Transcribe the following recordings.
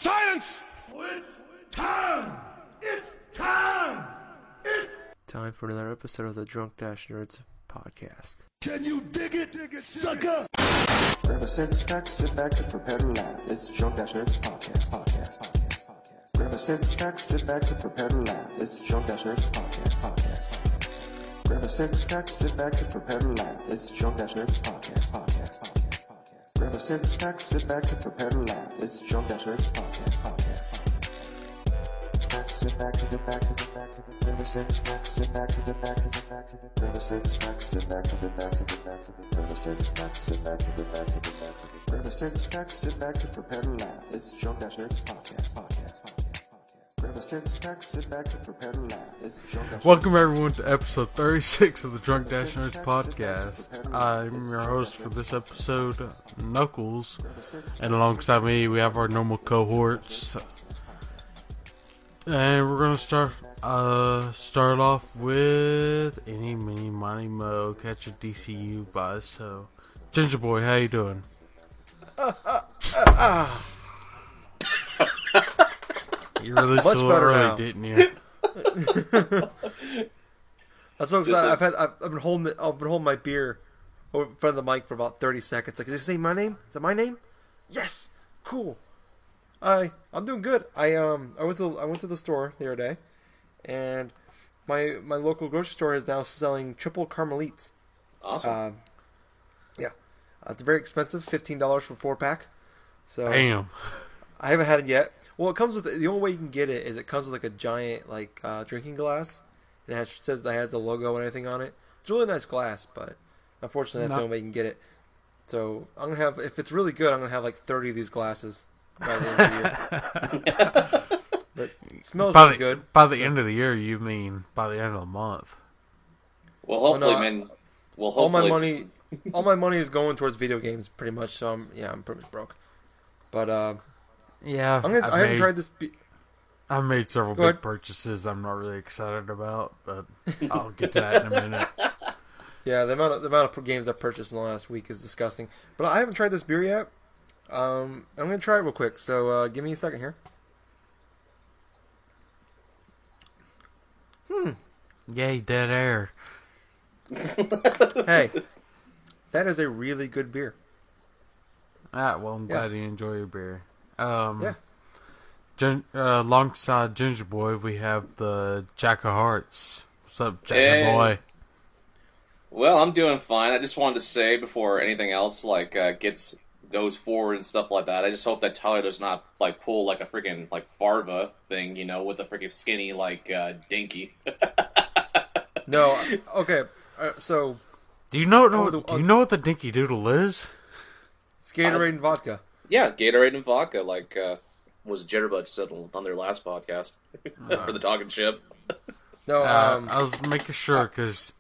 Silence! It's time! It's time! It's time for another episode of the Drunk Dash Nerds podcast. Can you dig it, sucker? Grab a six-pack, sit back and prepare to laugh. It's Drunk Dash Nerds podcast. Grab a six-pack, sit back and prepare to laugh. It's Drunk Dash Nerds podcast. Grab a six-pack, sit back and prepare to laugh. It's Drunk Dash Nerds podcast. Grab a six-pack, sit back and prepare to laugh. It's Drunk Dash Nerds podcast. Sit back to the back of the back of the grab a six-pack, sit back to the back of the back of the grab a six-pack, sit back to the back of the back of the grab a six-pack, sit back to the back of the back of the grab a six-pack, sit back and prepare to laugh. It's Drunk Dash Nerds podcast. Grab a six-pack, sit back and prepare to laugh. It's Drunk Dash Nerds. Welcome everyone to episode 36 of the Drunk Dash Nerds podcast. I'm your host for this episode, Knuckles, and alongside me we have our normal cohorts. And we're gonna start off with Any, Mini, Money, Mo, Catch a DCU Buzz. So, Ginger Boy, how you doing? You really Much saw better early, now. didn't you? I'm so excited. I've been holding my beer over in front of the mic for about 30 seconds. Like, is it saying my name? Is it my name? Yes. Cool. I'm doing good. I went to the store the other day, and my local grocery store is now selling triple Carmelites. Awesome. Yeah, it's very expensive, $15 for 4-pack. So Damn. I haven't had it yet. Well, it comes with the only way you can get it is it comes with like a giant drinking glass, and it says that it has the logo and everything on it. It's a really nice glass, but unfortunately that's the only way you can get it. So I'm gonna have, if it's really good, I'm gonna have like 30 of these glasses by the end of the year. But it smells really good. By the end of the year, you mean by the end of the month? Well, hopefully, no, man. Well, all hopefully, my money is going towards video games, pretty much. So I'm pretty much broke. But Yeah, I haven't tried this. I made several Go big ahead. purchases I'm not really excited about, but I'll get to that in a minute. Yeah, the amount of games I purchased in the last week is disgusting. But I haven't tried this beer yet. I'm gonna try it real quick. So give me a second here. Yay, dead air. Hey, that is a really good beer. Well, I'm glad you enjoy your beer. Yeah. Alongside Ginger Boy, we have the Jack of Hearts. What's up, Jack Hey. Boy? well, I'm doing fine. I just wanted to say before anything else goes forward and stuff like that. I just hope that Tyler does not pull like a freaking Farva thing, with a freaking skinny dinky. No, okay. So Do you know what the Dinky Doodle is? it's Gatorade and vodka. Yeah, Gatorade and vodka, was Jitterbug said on their last podcast for the Talking Ship. No, I was making sure because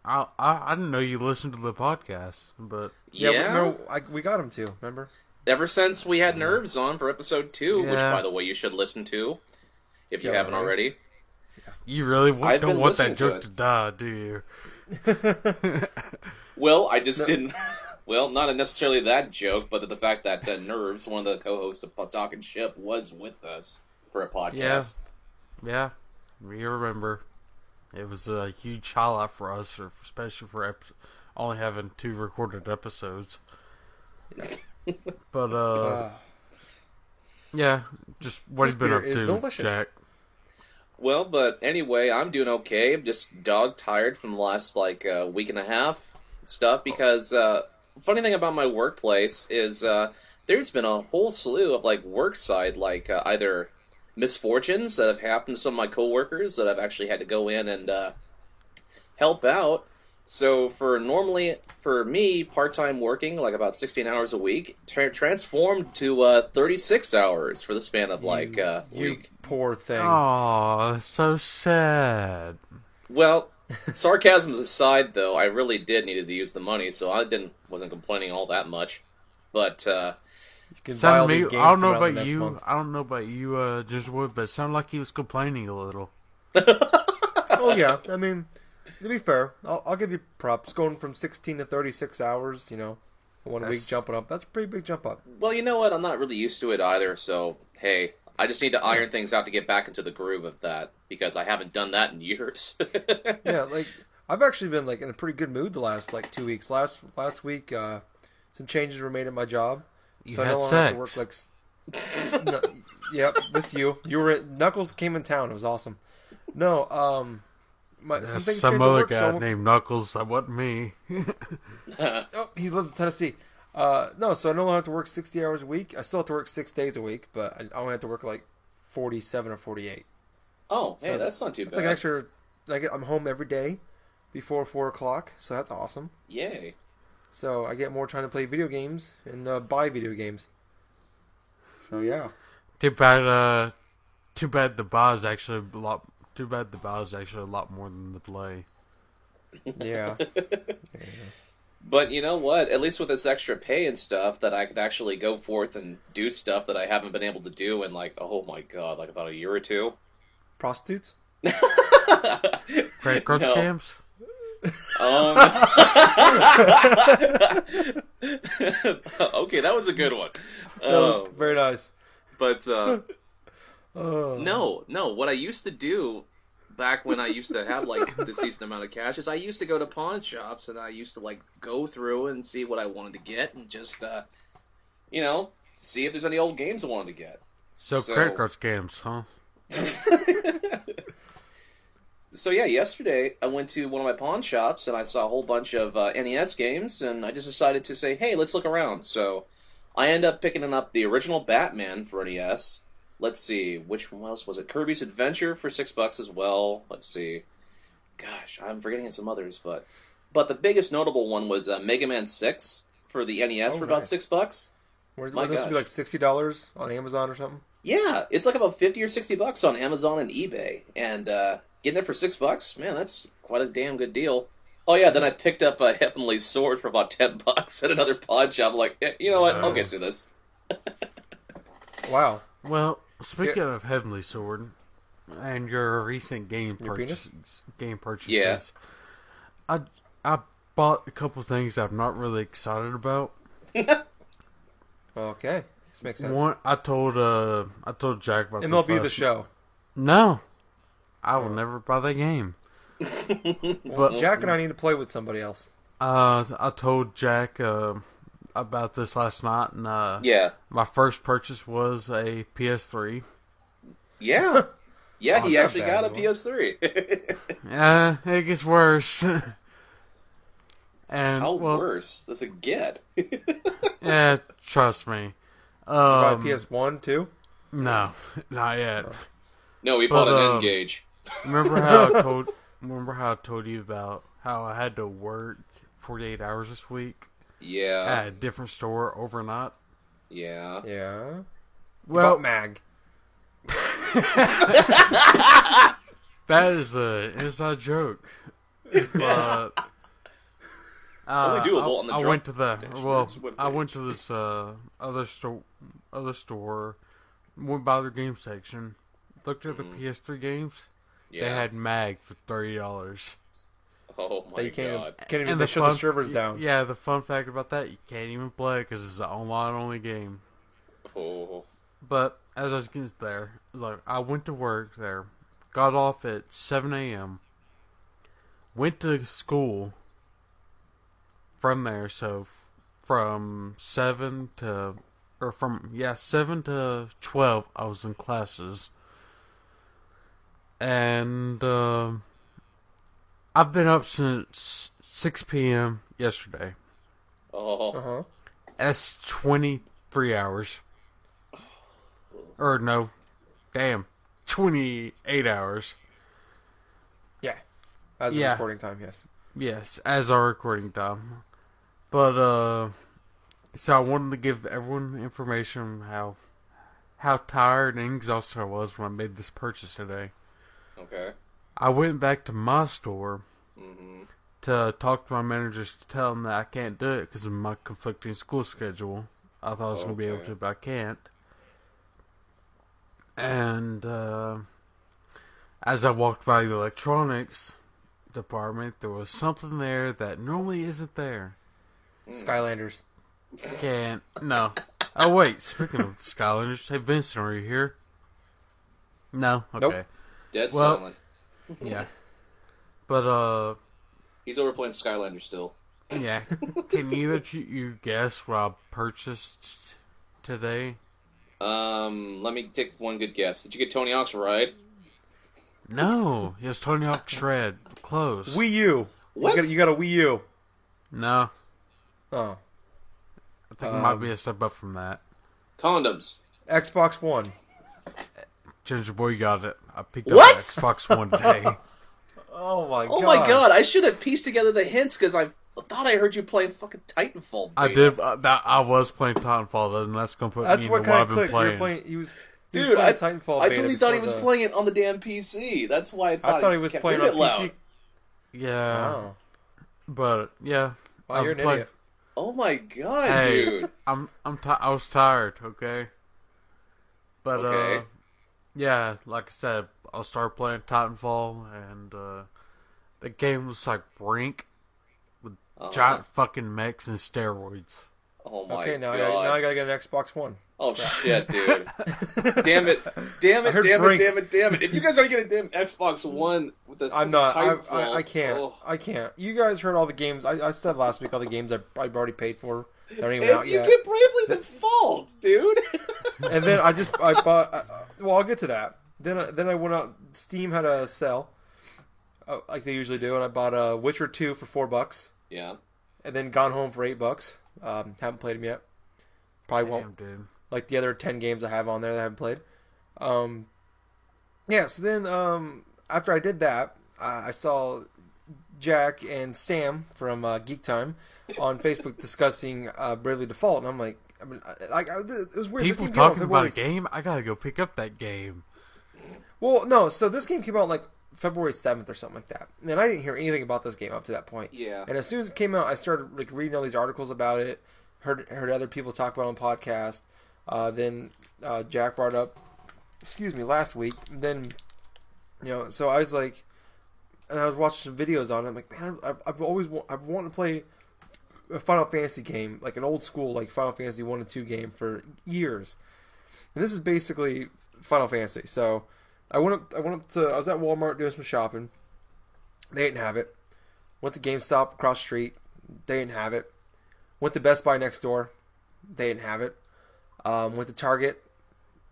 I didn't know you listened to the podcast, but yeah. We got him too. Remember? Ever since we had Nerves on for episode 2, which, Yeah. by the way, you should listen to if you Yeah, haven't right. already. you really I've don't been want that listening to joke it. to die, do you? Well, I just didn't. Well, not necessarily that joke, but the fact that Nerves, one of the co-hosts of Talking Ship, was with us for a podcast. Yeah, we remember. It was a huge highlight for us, especially for only having 2 recorded episodes. But yeah, just what This he's been beer up is to, delicious. Jack. Well, but anyway, I'm doing okay. I'm just dog-tired from the last, week and a half stuff, because funny thing about my workplace is there's been a whole slew of, work side, either misfortunes that have happened to some of my coworkers that I've actually had to go in and help out. So for me, part-time working, about 16 hours a week, transformed to 36 hours for the span of, You week. poor thing. Oh, that's so sad. Well, sarcasms aside, though, I really did needed to use the money, so I wasn't complaining all that much. But You can buy all Sounded these me, games I don't know throughout the about next you. month. I don't know about you, Gingerwood, but it sounded like he was complaining a little. Oh yeah, I mean, to be fair, I'll give you props. Going from 16 to 36 hours, a 1 week jumping up. That's a pretty big jump up. Well, you know what? I'm not really used to it either, so, hey, I just need to iron things out to get back into the groove of that, because I haven't done that in years. Yeah, like, I've actually been, like, in a pretty good mood the last, like, 2 weeks. Last week, some changes were made at my job. You had sex. Have to work, like... No, yep, with you. Knuckles came in town. It was awesome. No, some things some changed at other work, guy so named Knuckles. That wasn't me. Oh, he lives in Tennessee. No, so I no longer have to work 60 hours a week. I still have to work 6 days a week, but I only have to work like 47 or 48. Oh, hey, So that's not too bad. It's like an extra. I'm home every day before 4 o'clock, so that's awesome. Yay. So I get more time to play video games and buy video games. So yeah. Too bad the buy is actually a lot. Too bad the buy is actually a lot more than the play. Yeah. But you know what? At least with this extra pay and stuff, that I could actually go forth and do stuff that I haven't been able to do in, like, oh my god, like about a year or two. Prostitutes? Credit card No. scams? Okay, that was a good one. That was very nice. But Oh. no. What I used to do back when I used to have like this decent amount of cash is I used to go to pawn shops and I used to like go through and see what I wanted to get and just see if there's any old games I wanted to get. So credit card scams, huh? So yeah, yesterday I went to one of my pawn shops and I saw a whole bunch of NES games and I just decided to say, hey, let's look around. So I ended up picking up the original Batman for NES. Let's see, which one else was it? Kirby's Adventure for $6 as well. Let's see. Gosh, I'm forgetting some others, but the biggest notable one was Mega Man 6 for the NES for about nice. $6. Was this My to be like $60 on Amazon or something? Yeah, it's like about $50 or $60 on Amazon and eBay, and getting it for $6, man, that's quite a damn good deal. Oh yeah, then I picked up a Heavenly Sword for about $10 at another pawn shop. I'm like, yeah, you know what? I'll get through this. Wow. Well, speaking of Heavenly Sword and your recent game penis? purchases, Yeah. I bought a couple things I'm not really excited about. Okay. This makes sense. One, I told Jack about MLB this The Show. No, I will never buy that game. But Jack and I need to play with somebody else. I told Jack about this last night, and Yeah. my first purchase was a PS3. Yeah. Yeah, Oh, he it's not actually bad, got a though. PS3. It gets worse. And How well, worse? That's a get. yeah, trust me. Buy PS1 too? No, not yet. No, we But, bought an N-Gage. Remember how I told you about how I had to work 48 hours this week Yeah. at a different store overnight? Yeah. Yeah. Well, About Mag. that is a inside joke. But Only doable on the I drunk went to the Dashnerds webpage. I went to this other store, went by their game section, looked at the PS3 games. Yeah. They had Mag for $30. Oh my You god. can't even And they the shut the fun- servers down. Yeah, the fun fact about that, you can't even play because it's an online-only game. Oh. But as I was getting there, like I went to work there, got off at 7 a.m., went to school from there. So from 7 to 12, I was in classes, and I've been up since 6 p.m. yesterday. Oh. Uh-huh. That's 23 hours. Or no, damn, 28 hours. Yeah. As a Yeah. recording time, yes. Yes, as our recording time. But so I wanted to give everyone information on how tired and exhausted I was when I made this purchase today. Okay. I went back to my store Mm-hmm. to talk to my managers to tell them that I can't do it because of my conflicting school schedule. I thought I was going to be able Okay. to, but I can't. And as I walked by the electronics department, there was something there that normally isn't there. Skylanders. Can't. No. Oh, wait. Speaking of Skylanders, hey, Vincent, are you here? No? Okay. Nope. Dead Well- silent. Yeah. But, He's over playing Skylander still. yeah. Can either of you guess what I purchased today? Let me take one good guess. Did you get Tony Hawk's Ride? No. It was Tony Hawk Shred. Close. Wii U. What? You got a Wii U. No. Oh. I think it might be a step up from that. Condoms. Xbox One. Ginger Boy, you got it. I picked What? up an Xbox One today. Oh my god. Oh my god, I should have pieced together the hints because I thought I heard you playing fucking Titanfall. I beta. did. I was playing Titanfall, though, and that's going to put That's me what into what kind I've of been clicked. You were playing. playing. He was Dude, playing Titanfall. I beta totally thought he before was playing it on the damn PC. That's why I thought he was kept playing hearing on it PC. loud. Yeah. Oh. But, yeah. Wow, you're an playing- idiot. Oh my god, Hey, dude. I was tired, okay? But, Okay. yeah, like I said, I'll start playing Titanfall, and, the game was like Brink with giant fucking mechs and steroids. Oh my Okay, now god. I gotta get an Xbox One. Oh shit, dude. Damn it. Damn I it, heard damn it, Brink. damn it, damn it. If you guys are gonna get a damn Xbox One with the I'm not. Titanfall, I can't. oh. I can't. You guys heard all the games. I said last week all the games I've already paid for. They're not even And out you yet. get Bravely Default, dude. And then I bought. Well, I'll get to that. Then I went out. Steam had a sale, like they usually do, and I bought Witcher 2 for $4, Yeah. and then Gone Home for $8. Haven't played them yet. Probably won't. Damn, dude. Like the other 10 games I have on there that I haven't played. Yeah. So then after I did that, I saw Jack and Sam from Geek Time on Facebook discussing Bravely Default, and I'm like, it was weird. This People game came out talking about a February game? I gotta go pick up that game. Well, no. So this game came out like February 7th or something like that, and I didn't hear anything about this game up to that point. Yeah. And as soon as it came out, I started like reading all these articles about it. Heard other people talk about it on podcast. Then Jack brought it up, last week. And then, so I was like, and I was watching some videos on it. I'm like, man, I've wanted to play a Final Fantasy game, like an old school, like Final Fantasy 1 and 2 game for years. And this is basically Final Fantasy. So I was at Walmart doing some shopping. They didn't have it. Went to GameStop across the street. They didn't have it. Went to Best Buy next door. They didn't have it. Went to Target.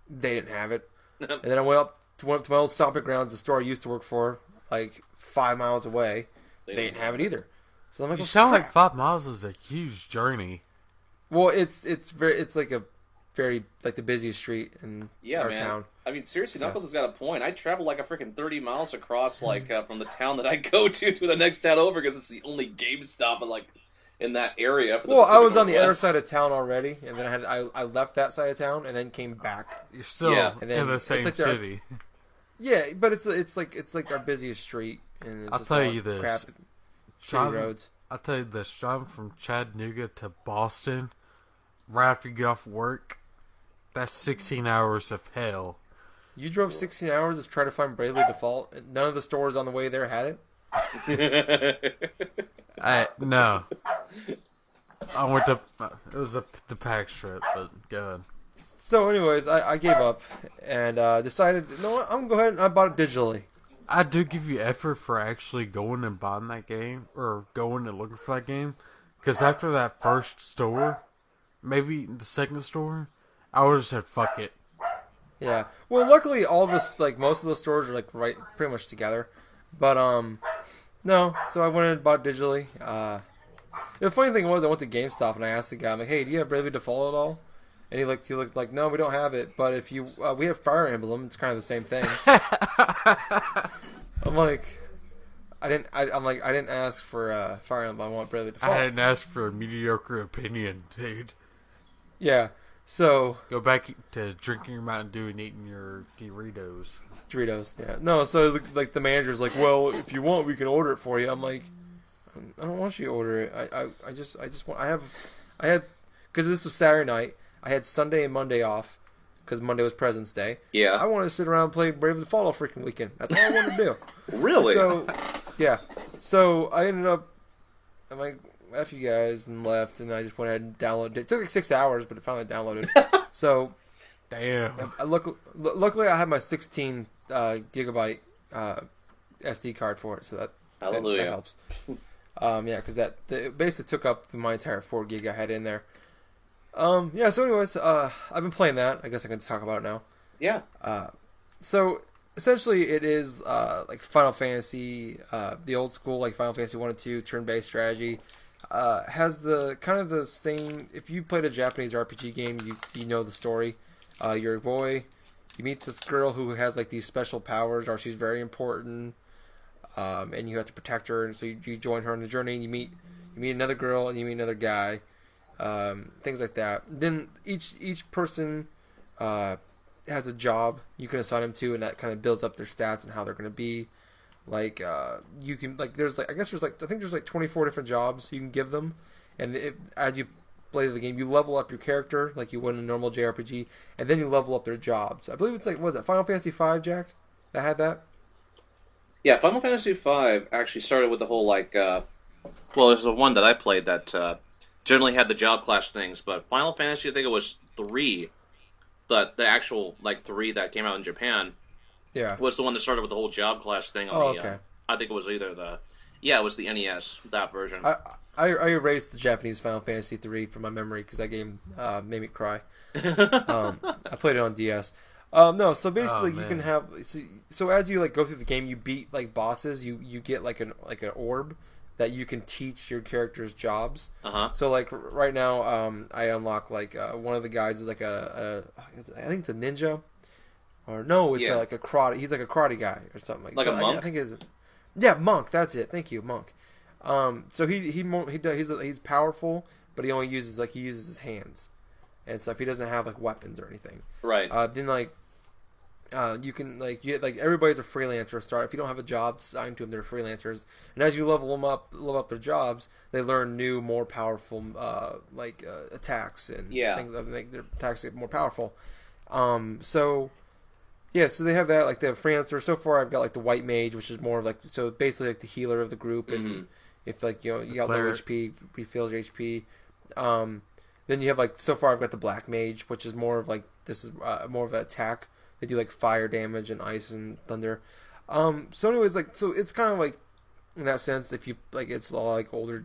They didn't have it. And then I went to my old stomping grounds, the store I used to work for, like 5 miles away. They didn't have it either. So I'm like, You well, sound crap. like 5 miles is a huge journey. Well, it's like a very like the busiest street in Yeah, our man. town. I mean, seriously, So- Knuckles has got a point. I travel like a freaking 30 miles across, like, from the town that I go to the next town over because it's the only GameStop in that area. For the Well, I Pacific was on the other Northwest. side of town already, and then I left that side of town and then came back. You're still Yeah. And then in the it's same like they're- city. Yeah, but it's like our busiest street, and it's I'll just tell all you this. crap, shitty Driving- roads. I'll tell you this, driving from Chattanooga to Boston, right after you get off work, that's 16 hours of hell. You drove 16 hours to try to find Bravely Default, and none of the stores on the way there had it. No. I went to, it was the PAX trip, but good. So, anyways, I gave up and decided, you know what, I'm gonna go ahead and I bought it digitally. I do give you effort for actually going and buying that game, or going and looking for that game, because after that first store, maybe the second store, I would have said fuck it. Yeah. Well, luckily, all this most of the stores are like right pretty much together, but no. So I went and bought it digitally. The funny thing was, I went to GameStop and I asked the guy, I'm like, "Hey, do you have Bravely Default at all?" And he looked like, "No, we don't have it. But if you, we have Fire Emblem. It's kind of the same thing." I'm like, I didn't ask for Fire Emblem. I want Bravely Default. I didn't ask for a mediocre opinion, dude. Yeah. So Go back to drinking your Mountain Dew and eating your Doritos. Doritos. Yeah. No. So like the manager's like, "Well, if you want, we can order it for you." I'm like, I don't want you to order it. I just want. I had because this was Saturday night. I had Sunday and Monday off because Monday was President's Day. Yeah. I wanted to sit around and play Bravely Default all freaking weekend. That's all I wanted to do. Really? So, yeah. So I ended up, I'm like, F you guys, and left, and I just went ahead and downloaded it. It took like 6 hours, but it finally downloaded. So, Damn. luckily I had my 16 gigabyte SD card for it, so that Hallelujah. that helps. Yeah, because it basically took up my entire 4 gig I had in there. Yeah. So, anyways, I've been playing that. I guess I can talk about it now. Yeah. So essentially, it is like Final Fantasy, the old school like Final Fantasy 1 and 2 turn-based strategy. Has the kind of the same. If you played a Japanese RPG game, you know the story. You're a boy. You meet this girl who has like these special powers, or she's very important, and you have to protect her. And so you join her on the journey. And you meet another girl, and you meet another guy, things like that. Then each person has a job you can assign them to, and that kind of builds up their stats and how they're going to be. Like you can like there's like I think there's like 24 different jobs you can give them, and as you play the game, you level up your character like you would in a normal JRPG, and then you level up their jobs. I believe it's like, what was it, Final Fantasy V, Jack, that had that? Yeah, Final Fantasy V actually started with the whole like. Well, there's the one that I played that generally had the job class things, but Final Fantasy, I think it was 3. The actual like 3 that came out in Japan, was the one that started with the whole job class thing. On I think it was either it was the NES, that version. I erased the Japanese Final Fantasy 3 from my memory because that game made me cry. I played it on DS. No, so basically you can have so as you like go through the game, you beat like bosses. You get like an orb that you can teach your character's jobs. So like right now, I unlock like one of the guys is like I think it's a ninja, or no, it's like a karate. He's like a karate guy or something like so a monk. I think monk. That's it. Thank you, monk. So he's powerful, but he only uses his hands and stuff. He doesn't have like weapons or anything. Right. Then like. You can everybody's a freelancer. Start if you don't have a job assigned to them, they're freelancers. And as you level up their jobs, they learn new, more powerful attacks and things that make their attacks get more powerful. So they have that. Like they have freelancer. So far, I've got like the white mage, which is more of like basically like the healer of the group. And if like you got low HP, refills your HP. Then you have like so far I've got the black mage, which is more of like this is more of an attack. They do like fire damage and ice and thunder. So anyways, so it's kind of like in that sense, if you like, it's all like older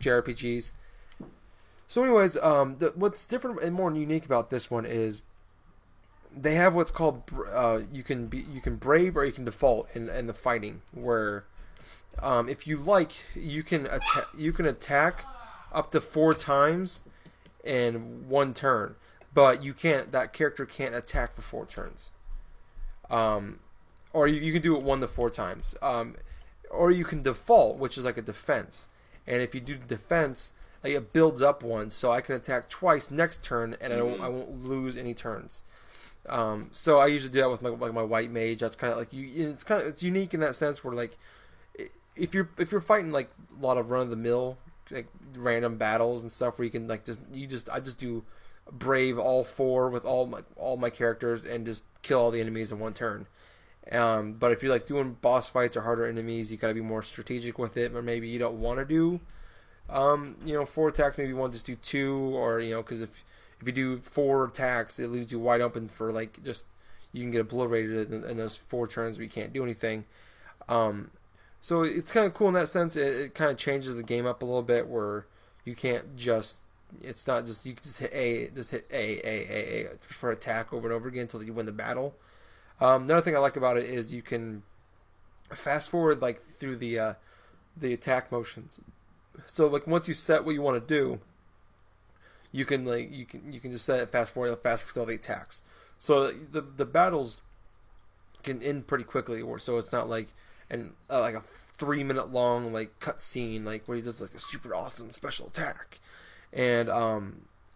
JRPGs. So anyways, what's different and more unique about this one is they have what's called you can brave or you can default in the fighting, where if you like you can attack up to 4 times in one turn. But you can't. That character can't attack for 4 turns. Or you can do it 1 to 4 times. Or you can default, which is like a defense. And if you do defense, like it builds up 1, so I can attack twice next turn, and I won't lose any turns. So I usually do that with my white mage. That's kind of like it's unique in that sense, where like if you're fighting like a lot of run of the mill like random battles and stuff, where you can like I just do brave all 4 with all my characters and just kill all the enemies in 1 turn. But if you're like doing boss fights or harder enemies, you gotta be more strategic with it. Or maybe you don't want to do 4 attacks. Maybe you want to just do 2, or because if you do 4 attacks, it leaves you wide open for like just you can get obliterated in those 4 turns, but you can't do anything. So it's kind of cool in that sense. It kind of changes the game up a little bit, where you can't just. It's not just you can just hit A for attack over and over again until you win the battle. Another thing I like about it is you can fast forward like through the attack motions. So like once you set what you want to do, you can just set it fast forward through all the attacks. So the battles can end pretty quickly, or so it's not like like a 3-minute long like cut scene like where he does like a super awesome special attack. And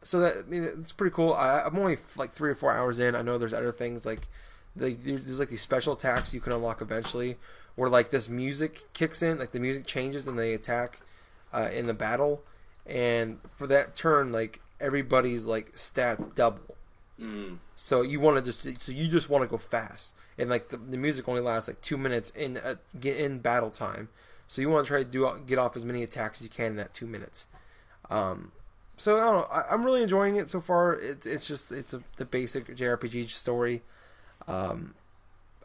so that it's pretty cool. I'm only like 3 or 4 hours in. I know there's other things like there's like these special attacks you can unlock eventually, where like this music kicks in, like the music changes and they attack in the battle, and for that turn like everybody's like stats double. So you just want to go fast, and like the music only lasts like 2 minutes in battle time. So you want to try to get off as many attacks as you can in that 2 minutes. So I don't know. I'm really enjoying it so far. It's the basic JRPG story.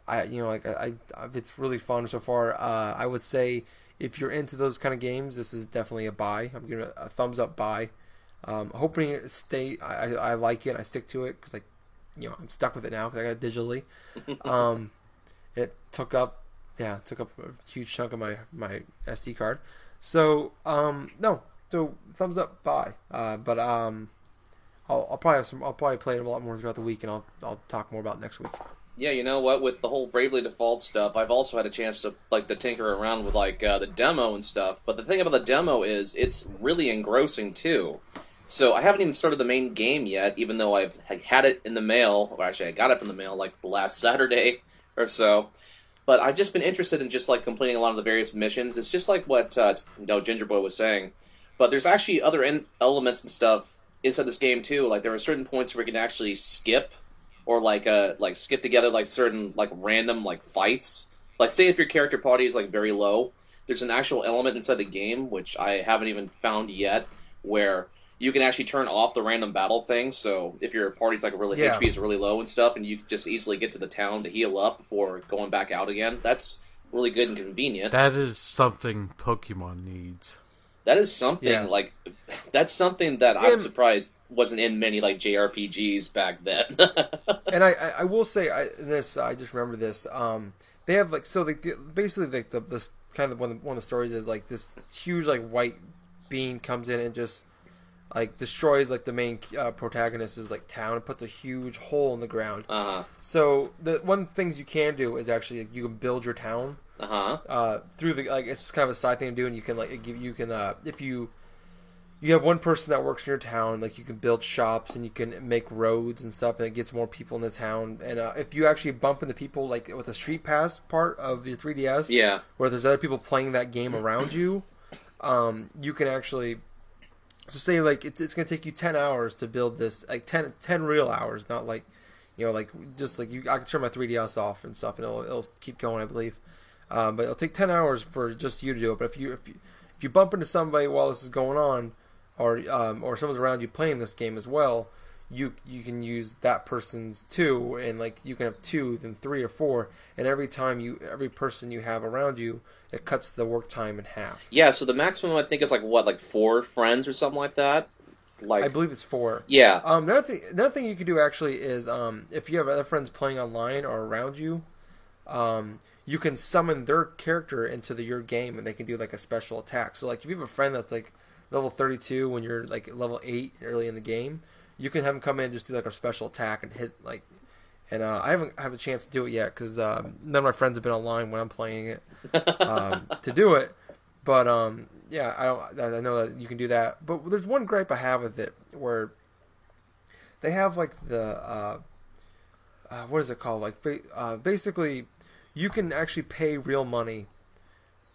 It's really fun so far. I would say if you're into those kind of games, this is definitely a buy. I'm giving it a thumbs up buy. Hoping it stay. I like it. I stick to it because I'm stuck with it now because I got it digitally. It took up a huge chunk of my SD card. So no. So thumbs up, buy. But I'll probably play it a lot more throughout the week, and I'll talk more about it next week. Yeah, you know what? With the whole Bravely Default stuff, I've also had a chance to tinker around with the demo and stuff. But the thing about the demo is it's really engrossing too. So I haven't even started the main game yet, even though I've had it in the mail. Or actually, I got it from the mail the last Saturday or so. But I've just been interested in just completing a lot of the various missions. It's just like what Ginger Boy was saying. But there's actually other elements and stuff inside this game too. Like there are certain points where you can actually skip, or skip together certain random fights. Like say if your character party is very low, there's an actual element inside the game which I haven't even found yet where you can actually turn off the random battle thing. So if your party's HP is really low and stuff, and you can just easily get to the town to heal up before going back out again. That's really good and convenient. That is something Pokemon needs. That is something that's something that I'm surprised wasn't in many JRPGs back then. And I will say I just remember this. They have basically the kind of one of the stories is this huge white being comes in and just destroys the main protagonist's town and puts a huge hole in the ground. So the one things you can do is actually you can build your town. Through the it's kind of a side thing to do, and you can if you have one person that works in your town, you can build shops and you can make roads and stuff, and it gets more people in the town. And if you actually bump into people with the Street Pass part of your 3DS, where there's other people playing that game around you, you can actually. So say it's going to take you 10 hours to build this, 10 real hours, not I can turn my 3DS off and stuff, and it'll keep going, I believe. But it'll take 10 hours for just you to do it. But if you bump into somebody while this is going on, or someone's around you playing this game as well, you can use that person's too, and you can have 2, then 3 or 4, and every person you have around you, it cuts the work time in half. Yeah, so the maximum I think is 4 friends or something like that. I believe it's 4. Yeah. Another thing you can do actually is if you have other friends playing online or around you, you can summon their character into your game, and they can do a special attack. So if you have a friend that's level 32 when you're level 8 early in the game, you can have them come in and just do a special attack and hit And I haven't had a chance to do it yet because none of my friends have been online when I'm playing it to do it. But I know that you can do that. But there's one gripe I have with it where they have the what is it called? Basically, you can actually pay real money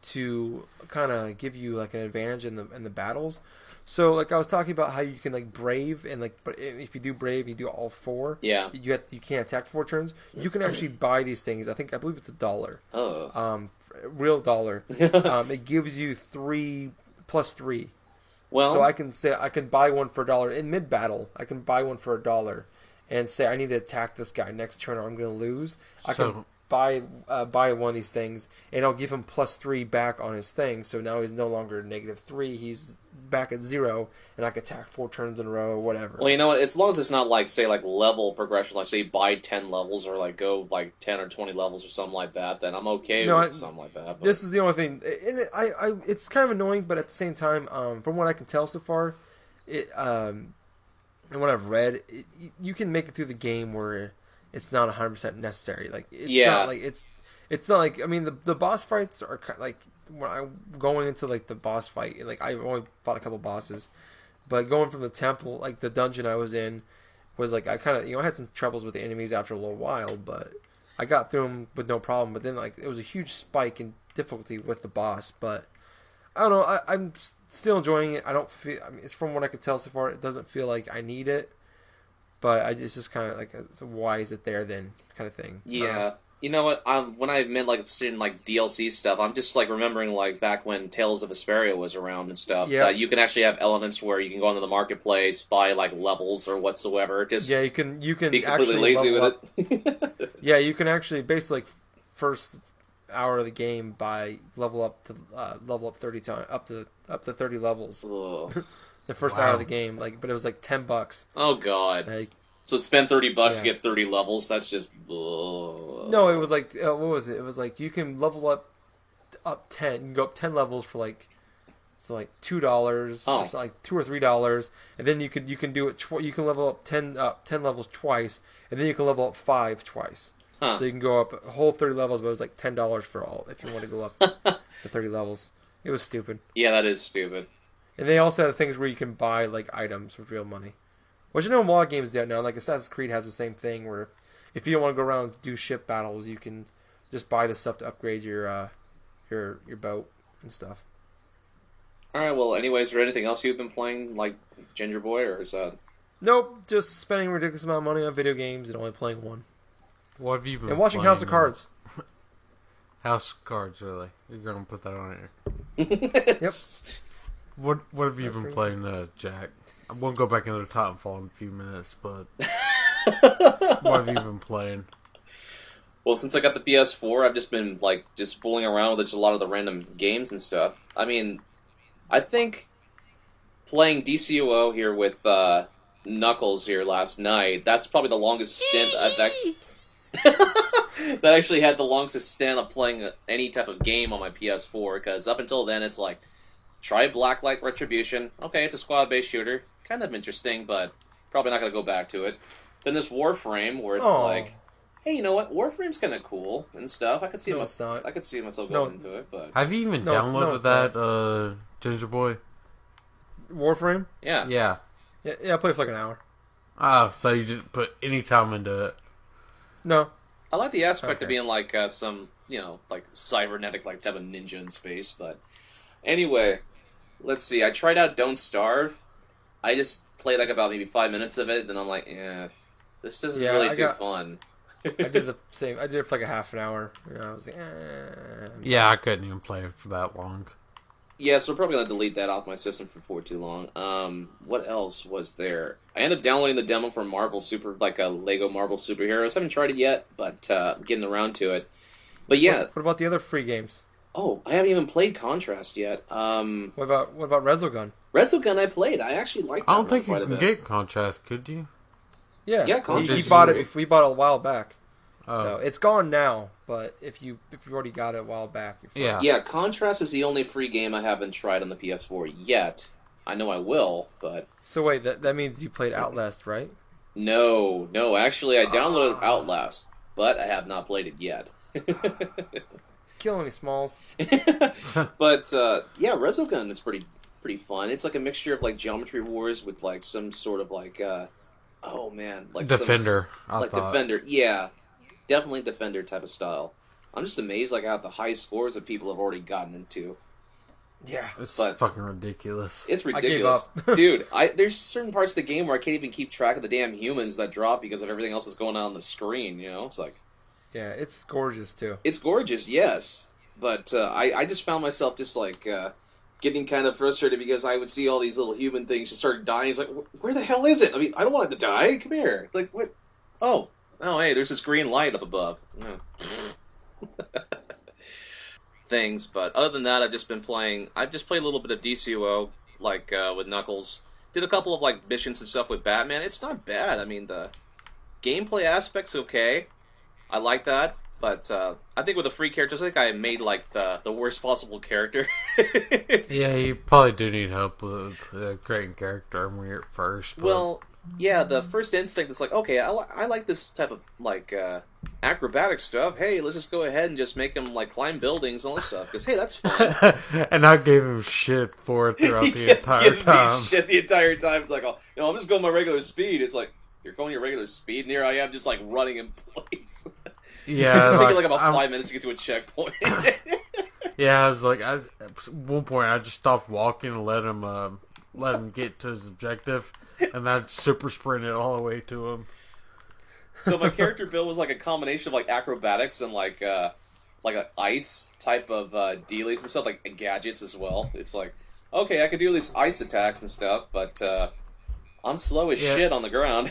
to kind of give you an advantage in the battles. So I was talking about how you can brave and but if you do brave, you do all 4. Yeah. You can't attack 4 turns. You can actually buy these things. I believe it's $1. Oh. Real dollar. It gives you 3 plus 3. Well, so I can say I can buy one for $1 in mid battle. I can buy one for $1 and say I need to attack this guy next turn or I'm going to lose. I can buy one of these things and I'll give him plus 3 back on his thing. So now he's no longer -3. He's back at 0, and I can attack 4 turns in a row or whatever. Well, you know what? As long as it's not level progression, say buy 10 levels or go 10 or 20 levels or something like that, then I'm okay with something like that. But this is the only thing. And it's kind of annoying, but at the same time, from what I can tell so far, and what I've read, you can make it through the game where it's not 100% necessary. It's not I mean, the boss fights are when I'm going into the boss fight, I only fought a couple bosses, but going from the temple, the dungeon I was in, was I kind of I had some troubles with the enemies after a little while, but I got through them with no problem. But then it was a huge spike in difficulty with the boss. But I don't know. I'm still enjoying it. I don't feel. I mean, it's from what I could tell so far. It doesn't feel like I need it, but it's just kind of so why is it there then kind of thing. Yeah. You know what? When I meant like seeing like DLC stuff, I'm just like remembering like back when Tales of Vesperia was around and stuff. Yeah. You can actually have elements where you can go into the marketplace, buy like levels or whatsoever. Just Yeah, you can be completely actually lazy level up. with it. Yeah, you can actually basically like first hour of the game level up 30 times up to 30 levels. Ugh. The first Wow. hour of the game, like, but it was like $10. Oh god! Like, So spend $30 to Yeah. get 30 levels. That's just no, it was like what was it? It was like you can level up 10. You can go up 10 levels for like like $2 Oh. or so, like $2 or $3, and then you can do it. You can level up 10 levels twice, and then you can level up 5 twice. Huh. So you can go up a whole 30 levels, but it was like $10 for all if you want to go up to 30 levels. It was stupid. Yeah, that is stupid. And they also have things where you can buy like items with real money, which I know a lot of games do now. Like Assassin's Creed has the same thing where if you don't want to go around and do ship battles, you can just buy the stuff to upgrade your boat and stuff. All right. Well, anyways, is there anything else you've been playing, like Ginger Boy, or is that? Nope, just spending a ridiculous amount of money on video games and only playing one. What have you been And watching playing, House of Cards. House of Cards, really? You're gonna put that on here. Yep. What have you That's been pretty playing, Jack? I won't go back into the Titanfall in a few minutes, but what have you been playing? Well, since I got the PS4, I've just been like just fooling around with just a lot of the random games and stuff. I mean, I think playing DCUO here with Knuckles here last night, that's probably the longest stint that actually had the longest stint of playing any type of game on my PS4, because up until then it's like, try Blacklight Retribution. Okay, it's a squad-based shooter. Kind of interesting, but probably not going to go back to it. Then there's Warframe, where it's Oh. like, hey, you know what? Warframe's kind of cool and stuff. I could see No, it's not. I could see myself No. going into it, but Have you even No, it's- downloaded no, it's not. that, Ginger Boy? Warframe? yeah. Yeah. Yeah, I played for like an hour. Oh, so you didn't put any time into it. No. I like the aspect Okay. of being like some, like cybernetic like type of ninja in space. But anyway, let's see. I tried out Don't Starve. I just played like about maybe 5 minutes of it, then I'm like, this isn't Yeah, really I too got- fun. I did the same. I did it for like a half an hour. I was like, Yeah, I couldn't even play it for that long. Yeah, so we're probably gonna delete that off my system for too long. What else was there? I ended up downloading the demo for Marvel Super, like a Lego Marvel Superheroes. I haven't tried it yet, but getting around to it. But yeah, What about the other free games? oh, I haven't even played Contrast yet. What about Resogun? Resogun I played. I actually liked that I don't one think you quite a can bit. get Contrast, could you? Yeah, Yeah, he Contrast bought is it. We bought it a while back. Oh, No, it's gone now. But if you already got it a while back, you're fine. Yeah. Yeah, Contrast is the only free game I haven't tried on the PS4 yet. I know I will, but So wait, that means you played Outlast, right? no. Actually, I downloaded Outlast, but I have not played it yet. Killing me, Smalls. But yeah, Resogun is pretty fun. It's like a mixture of like Geometry Wars with like some sort of like oh man, like Defender, I like thought. Defender. Yeah, definitely Defender type of style. I'm just amazed like at the high scores that people have already gotten into. Yeah. It's But- fucking ridiculous. It's I gave ridiculous, up. dude. There's certain parts of the game where I can't even keep track of the damn humans that drop because of everything else that's going on the screen. You know, it's like Yeah, it's gorgeous too. it's gorgeous, yes, but I just found myself just like getting kind of frustrated because I would see all these little human things just start dying. It's like, where the hell is it? I mean, I don't want it to die. Come here. Like what? Oh, hey, there's this green light up above. Things, but other than that, I've just played a little bit of DCUO, like with Knuckles. Did a couple of like missions and stuff with Batman. It's not bad. I mean, the gameplay aspect's okay. I like that, but I think with the free characters, I think I made like the worst possible character. Yeah, you probably do need help with creating character when you're at first. But Well, yeah, the first instinct is like, okay, I like this type of like acrobatic stuff. Hey, let's just go ahead and just make him like climb buildings and all this stuff because hey, that's fun. and I gave him shit for it throughout the entire Giving me time. shit the entire time. It's like, oh, I'm just going my regular speed. It's like you're going your regular speed, and here I am just like running in place. Yeah, It's taking like about I'm- 5 minutes to get to a checkpoint. Yeah, I was like, at one point I just stopped walking and let him get to his objective, and I super sprinted all the way to him. So my character build was like a combination of like acrobatics and like a ice type of dealies and stuff, like gadgets as well. It's like, okay, I could do these ice attacks and stuff, but I'm slow as shit on the ground.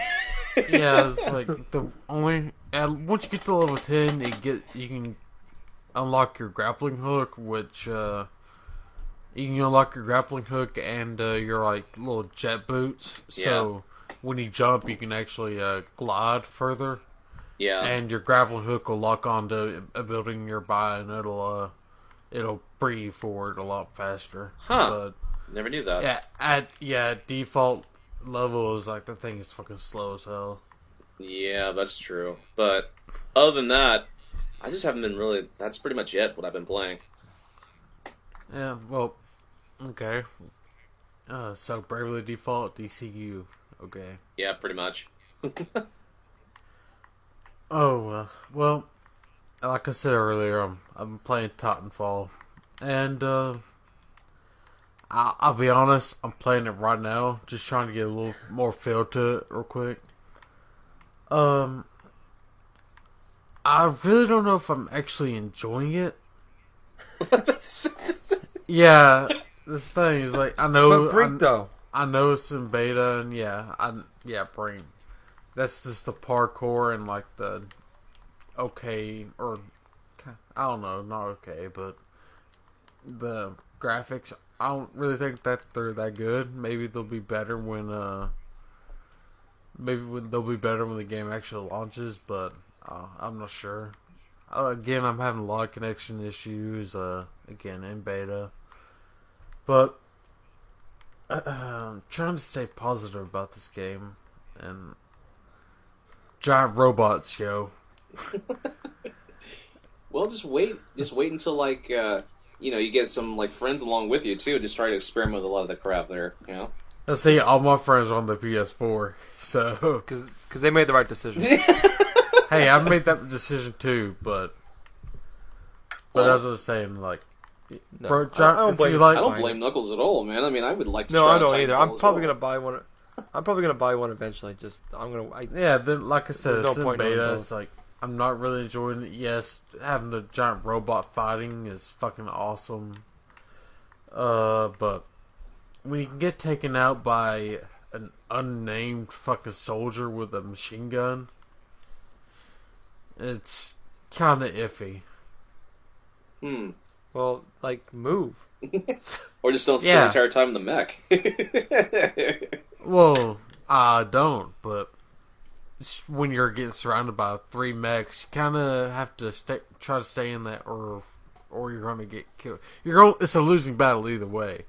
Yeah, it's like the only. Once you get to level 10, you can unlock your grappling hook, which you can unlock your grappling hook and your like little jet boots. So when you jump, you can actually glide further. Yeah, and your grappling hook will lock onto a building nearby, and it'll bring you forward a lot faster. Huh? But, never knew that. yeah, at default level is like the thing is fucking slow as hell. Yeah, that's true. But other than that, I just haven't been really. That's pretty much it. What I've been playing. Yeah, well, okay. So Bravely Default DCU, okay. Yeah, pretty much. Oh, well, like I said earlier, I'm playing Titanfall, and I'll be honest, I'm playing it right now, just trying to get a little more feel to it real quick. I really don't know if I'm actually enjoying it. Yeah, this thing is like, I know, But Brink, though. I know it's in beta, and Brink. That's just the parkour and like the okay, or I don't know, not okay, but the graphics. I don't really think that they're that good. Maybe they'll be better when they'll be better when the game actually launches, but I'm not sure. Again, I'm having a lot of connection issues. Again in beta, but I'm trying to stay positive about this game and. Giant robots, yo. Well, just wait until like you get some like friends along with you too. Just try to experiment with a lot of the crap there. You know. Let's see, all my friends are on the PS4, so Because they made the right decision. hey, I made that decision too, but as I was saying, like, No, bro, I don't blame you. I don't blame Knuckles at all, man. I mean, I would like to. No, try I don't Titanfall either. I'm as probably well. gonna buy one. I'm probably gonna buy one eventually. then like I said, There's it's no in point in beta. those. It's like I'm not really enjoying it. Yes, having the giant robot fighting is fucking awesome. But when you can get taken out by an unnamed fucking soldier with a machine gun, it's kind of iffy. Well, like move. Or just don't spend the entire time in the mech. Well, I don't, but when you're getting surrounded by 3 mechs, you kind of have to try to stay in that, or you're going to get killed. It's a losing battle either way.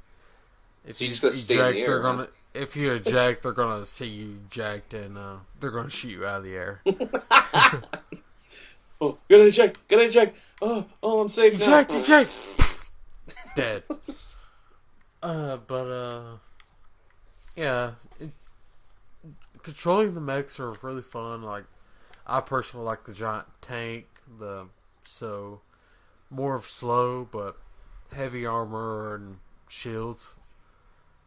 If So you just gotta stay in the air, huh? If you eject, they're gonna see you eject, and they're gonna shoot you out of the air. Oh, gotta eject! Oh, I'm safe now. Eject! Dead. Yeah. Controlling the mechs are really fun. Like, I personally like the giant tank. So more of slow but heavy armor and shields.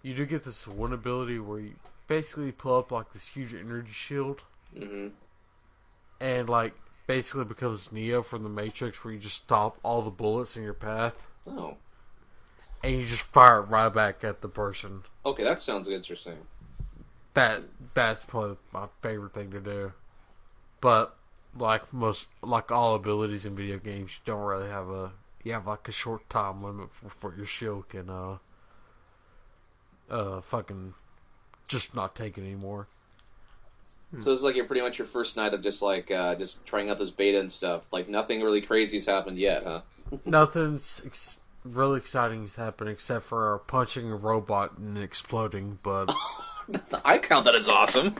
You do get this one ability where you basically pull up like this huge energy shield, and like basically becomes Neo from the Matrix, where you just stop all the bullets in your path. Oh. And you just fire it right back at the person. Okay, that sounds interesting. That's probably my favorite thing to do. But like all abilities in video games, you don't really have you have like a short time limit for your shield can fucking just not take it anymore. So it's like pretty much your first night of just trying out this beta and stuff. Like nothing really crazy has happened yet, huh? Nothing's really exciting has happened except for punching a robot and exploding. But I count that as awesome.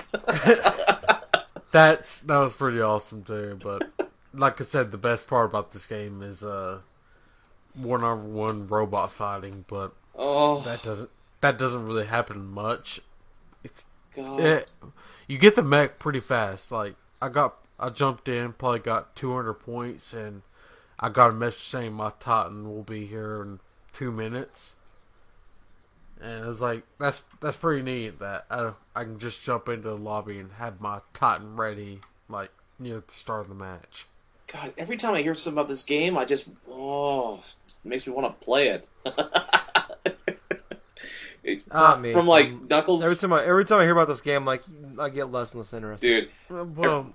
that was pretty awesome too. But like I said, the best part about this game is one-on-one robot fighting. But that doesn't really happen much. God. You get the mech pretty fast. Like I jumped in, probably got 200 points, and I got a message saying my Titan will be here in 2 minutes. And it's like that's pretty neat that I can just jump into the lobby and have my Titan ready like near the start of the match. God, every time I hear something about this game, it makes me want to play it. Not me. From like Knuckles, Every time I hear about this game, like I get less and less interested. dude. Well,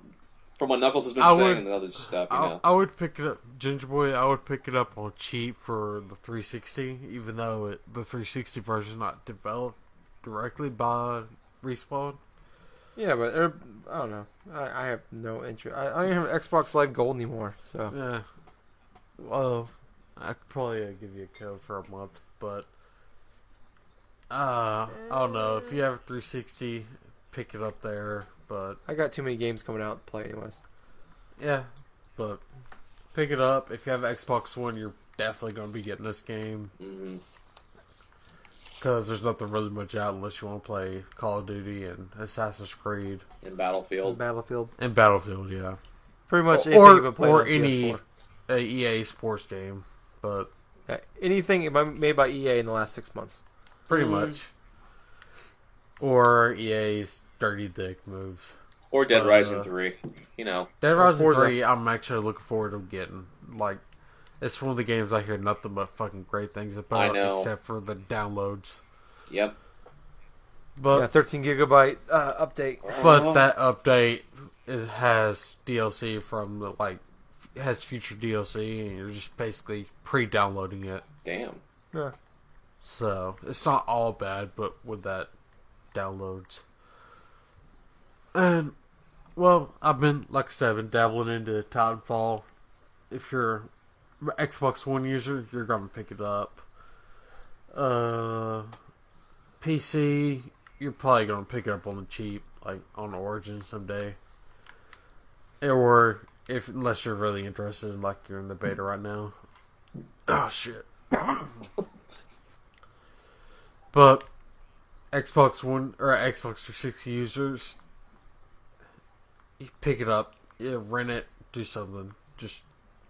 From what Knuckles has been I saying would- and other stuff, you know. I would pick it up, Ginger Boy. I would pick it up on cheap for the 360, even though the 360 version is not developed directly by Respawn. Yeah, but I don't know. I have no interest. I don't even have Xbox Live Gold anymore. So Yeah. Well, I could probably give you a code for a month, but I don't know. If you have a 360, pick it up there. But I got too many games coming out to play anyways. yeah, but pick it up. If you have Xbox One, you're definitely going to be getting this game. Mm-hmm. Because there's nothing really much out unless you want to play Call of Duty and Assassin's Creed. In Battlefield. Battlefield. And Battlefield, yeah. Pretty much anything you've been playing Or on any PS4. EA sports game. But Yeah, anything made by EA in the last 6 months. pretty Mm. much. Or EA's dirty dick moves. Or Dead Rising 3. You know. Dead Rising Forza. 3, I'm actually looking forward to getting. Like, it's one of the games I hear nothing but fucking great things about, I know. except for the downloads. Yep. Yeah, But 13 gigabyte update. that update has DLC from the, like, has future DLC, and you're just basically pre-downloading it. Damn. Yeah. So it's not all bad, but with that downloads. And well, I've been, like I said, I've been dabbling into Titanfall. If you're an Xbox One user, you're gonna pick it up. PC, you're probably gonna pick it up on the cheap, like on Origin someday. Or unless you're really interested, like you're in the beta right now. Oh shit. But Xbox One or Xbox 360 users, you pick it up, you rent it, do something. Just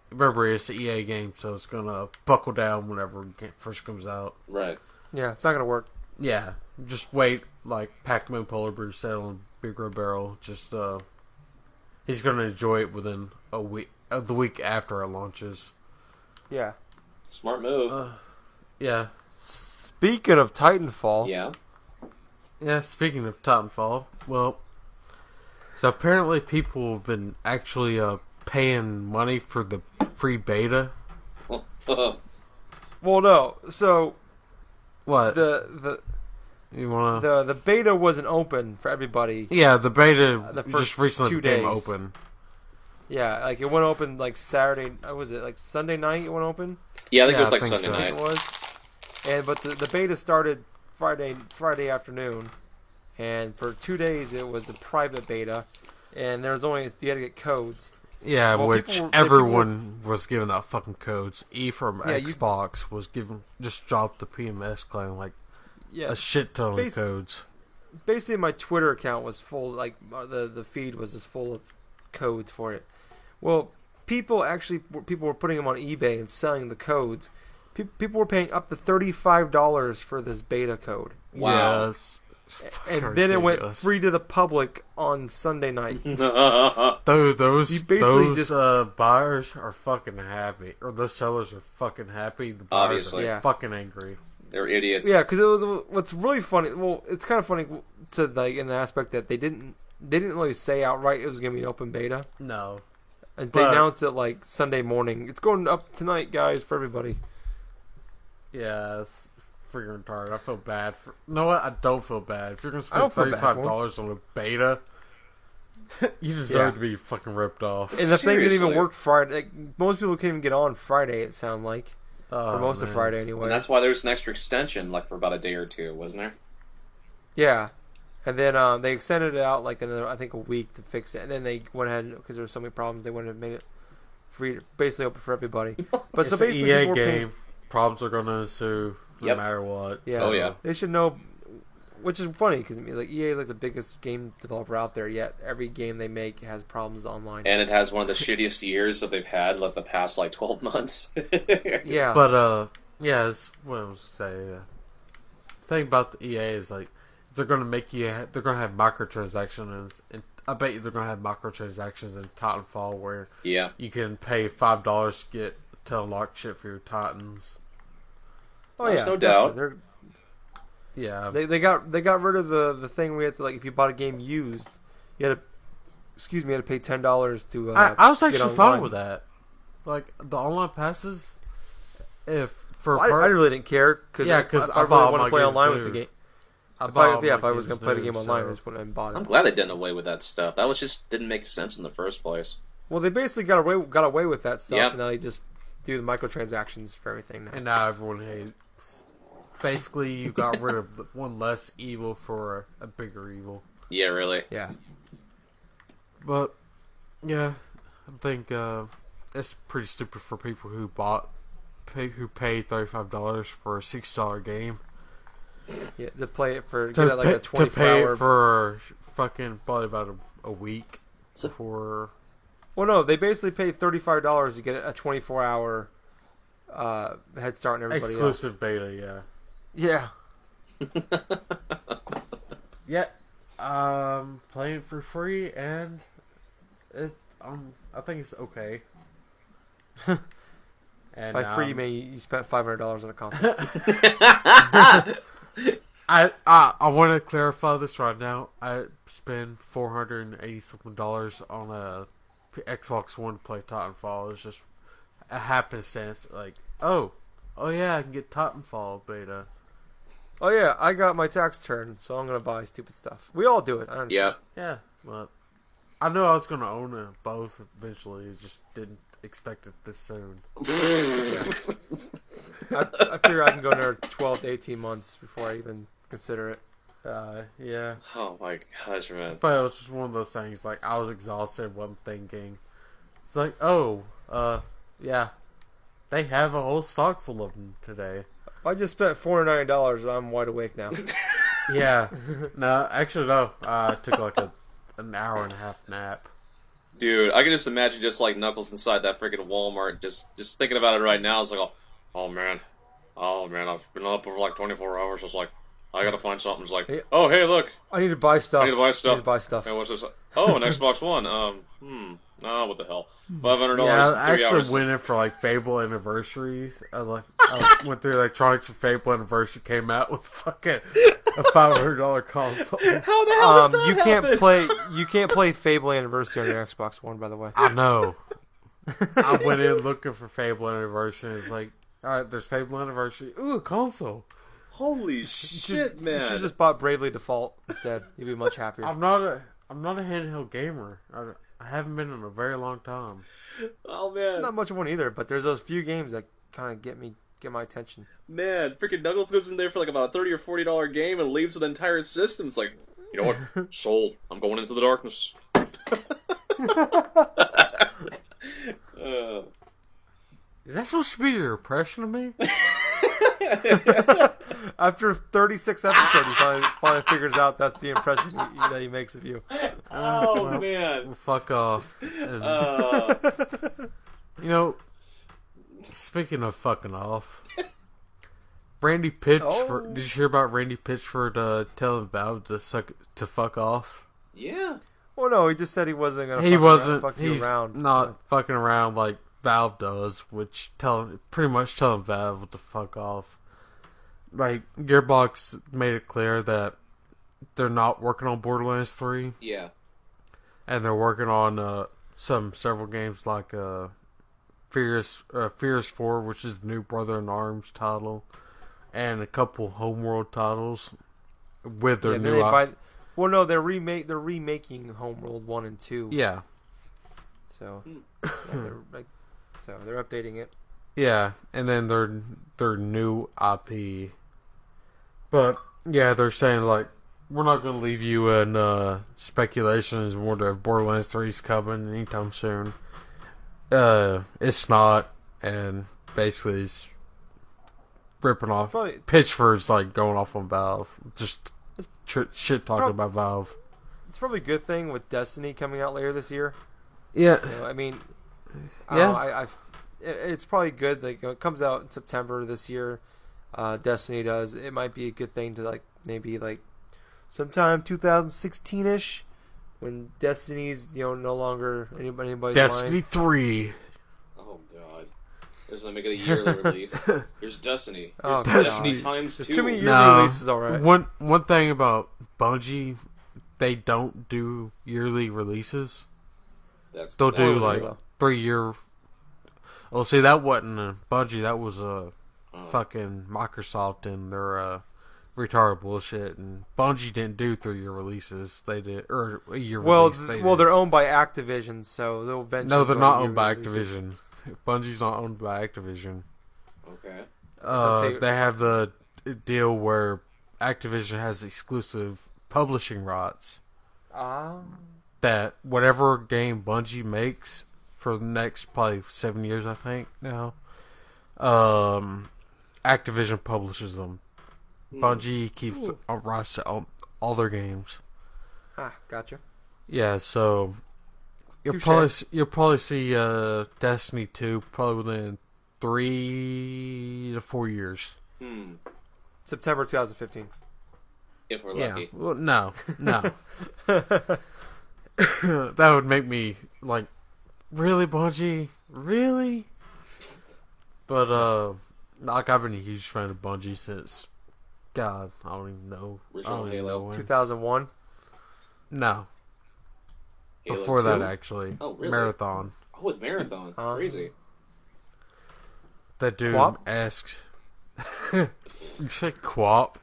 remember, it's an EA game, so it's gonna buckle down whenever it first comes out. Right. Yeah, it's not gonna work. Yeah, just wait. Like Pac-Man Polar Bear said on Big Red Barrel, just he's gonna enjoy it within a week, the week after it launches. Yeah. Smart move. Yeah. Speaking of Titanfall, Yeah. Yeah, speaking of Titanfall, well, so apparently people have been actually paying money for the free beta. well, no. So What? the You wanna? the beta wasn't open for everybody. Yeah, the beta The first just recently 2 became days. open. Yeah, like it went open like Saturday. Was it like Sunday night? It went open. Yeah, I think Yeah, it was I like think Sunday so. It night. was. But the beta started Friday afternoon, and for 2 days it was a private beta, and there was only you had to get codes. Yeah, Well, which people were- everyone was giving out fucking codes. E from Yeah, you- Xbox was just dropped the PMS claim like Yeah, a shit ton of Basi- codes. basically my Twitter account was full. Like the feed was just full of codes for it. Well, people were putting them on eBay and selling the codes. People were paying up to $35 for this beta code, Wow. Yes. and then it went free to the public on Sunday night. Those You basically buyers are fucking happy, or those sellers are fucking happy. The buyers Obviously. are Yeah. fucking angry. They're idiots. Yeah, because it was what's really funny. Well, it's kind of funny to like in the aspect that they didn't really say outright it was going to be an open beta, No, and they But- announced it like Sunday morning. It's going up tonight, guys, for everybody. yeah, it's freaking retarded. I feel bad for. You know what? I don't feel bad. If you're gonna I spend don't feel bad for 'em. $35 on a beta, you deserve Yeah. to be fucking ripped off. And the thing didn't even Seriously. work Friday. Like, most people can't even get on Friday. It sounded like, Oh, or most of man. Friday anyway. And that's why there's an extra extension, like for about a day or two, wasn't there? Yeah, and then they extended it out like another, I think, a week to fix it. And then they went ahead because there were so many problems. They went ahead and made it free, basically open for everybody. But It's so an basically, EA people were game. paying. Problems are gonna ensue no Yep. matter what. Yeah. Oh, yeah. They should know, which is funny because like EA is like the biggest game developer out there. Yet every game they make has problems online. And it has one of the shittiest years that they've had, like the past like 12 months. Yeah, But yeah, it's what I was say. The thing about the EA is like they're gonna make they're gonna have microtransactions I bet you they're gonna have microtransactions in Titanfall where Yeah. you can pay $5 to get to unlock shit for your Titans. Oh There's yeah, no doubt. Yeah, They got rid of the thing we had to, like, if you bought a game used, you had to pay $10 to. I was get actually online. fine with that. Like the online passes, if for Well, I really didn't care because Yeah, 'cause I really bought want my to play games online with too. the game. I If bought I my was games gonna play the new, game online, I so- just went and bought it. I'm glad they did away with that stuff. That was just didn't make sense in the first place. Well, they basically got away with that stuff, Yep. and now they just do the microtransactions for everything now. and now everyone hates. Basically, you got rid of one less evil for a bigger evil. Yeah, really. Yeah. But yeah, I think it's pretty stupid for people who paid $35 for a $6 game Yeah, to play it for to get it like a to 24 pay hour. it for fucking probably about a week So- before. Well, no, they basically pay $35 to get a 24 hour head start on everybody Exclusive beta, yeah. else. Yeah. Yeah, playing it for free, and I think it's okay. And By free, you mean you spent $500 on a console. I want to clarify this right now. I spent $480 something on a Xbox One to play Titanfall. It's just a happenstance. Like, oh yeah, I can get Titanfall beta. Oh yeah, I got my tax turn, so I'm gonna buy stupid stuff. We all do it. I understand. Yeah. Yeah, but I knew I was going to own both eventually. Just didn't expect it this soon. I figure I can go there 12 to 18 months before I even consider it. Yeah. Oh my gosh, man. But it was just one of those things, like, I was exhausted, wasn't thinking. It's like, oh, yeah. They have a whole stock full of them today. I just spent $490. I'm wide awake now. Yeah. No, actually, no. I took like an hour and a half nap. Dude, I can just imagine just like Knuckles inside that freaking Walmart, just thinking about it right now. It's like, oh man, I've been up for like 24 hours. It's like, I gotta find something. It's like, oh hey, look, I need to buy stuff. I need to buy stuff. Hey, Hey, what's this? Oh, an Xbox One. Oh, what the hell? $500. Yeah, I 3 actually hours. went in for like Fable anniversaries. I went through electronics for Fable anniversary, came out with fucking a $500 console. How the hell does that you can't happen? play Fable Anniversary on your Xbox One, by the way. I know. I went in looking for Fable anniversary. It's like, all right, there's Fable anniversary. Ooh, a console. Holy shit, You man! should just bought Bravely Default instead. You'd be much happier. I'm not a handheld gamer. I haven't been in a very long time. Oh man, Not much of one either, but there's those few games that kind of get my attention. man, freaking Knuckles goes in there for like about a $30 or $40 game and leaves with an entire system. It's like, you know what? Sold. I'm going into the darkness. Is that supposed to be your impression of me? After 36 episodes, he finally figures out that's the impression that he makes of you. Oh man. Well, fuck off. And, you know, speaking of fucking off, Randy Pitchford. Did you hear about Randy Pitchford telling Valve to fuck off? Yeah. Well, no, he just said he wasn't gonna. Fuck you He's around. not fucking around like Valve does, which pretty much telling Valve to fuck off. Like, Gearbox made it clear that they're not working on Borderlands 3, Yeah. and they're working on several games like Furious 4, which is the new Brother in Arms title, and a couple Homeworld titles with their Yeah, new. well, no, they're remaking Homeworld 1 and 2. Yeah, So, they're updating it. yeah, and then their new IP. But yeah, they're saying like, we're not going to leave you in speculations whether Borderlands 3 is coming anytime soon. It's not, and basically it's ripping off. Probably, Pitchford's like going off on Valve, just shit talking about Valve. it's probably a good thing with Destiny coming out later this year. Yeah, You know, I mean, yeah. It's probably good. Like, it comes out in September this year. Destiny does. It might be a good thing to maybe sometime 2016ish. when Destiny's no longer anybody's Destiny mind. 3. Oh god. There's gonna make it a yearly release. Here's Destiny. Here's Oh, Destiny God. times There's 2. too many yearly No. releases, alright. One thing about Bungie, they don't do yearly releases. That's They'll that's do true, like though. 3-year. Oh, see, that wasn't a Bungie. That was a Oh. fucking Microsoft and their retarded bullshit. And Bungie didn't do 3-year releases. They did, or a year Well, release. They well, did. they're owned by Activision, so they'll eventually. No, they're go not to owned by yearly releases. Activision. Bungie's not owned by Activision. Okay. But They have the deal where Activision has exclusive publishing rights. That whatever game Bungie makes for the next probably 7 years, I think now, Activision publishes them. Bungie keeps rights to all their games. Gotcha. Yeah, so Touche. you'll probably see Destiny 2 probably within 3 to 4 years. September 2015. If we're Yeah, lucky. well, no. That would make me like, really, Bungie, really? But like I've been a huge fan of Bungie since, God, I don't even know. Original I don't even Halo. know when. 2001. No, Halo before 2? that actually. Oh, really? Marathon. Oh, with Marathon. Crazy. That dude Quap? asked. You say Quap?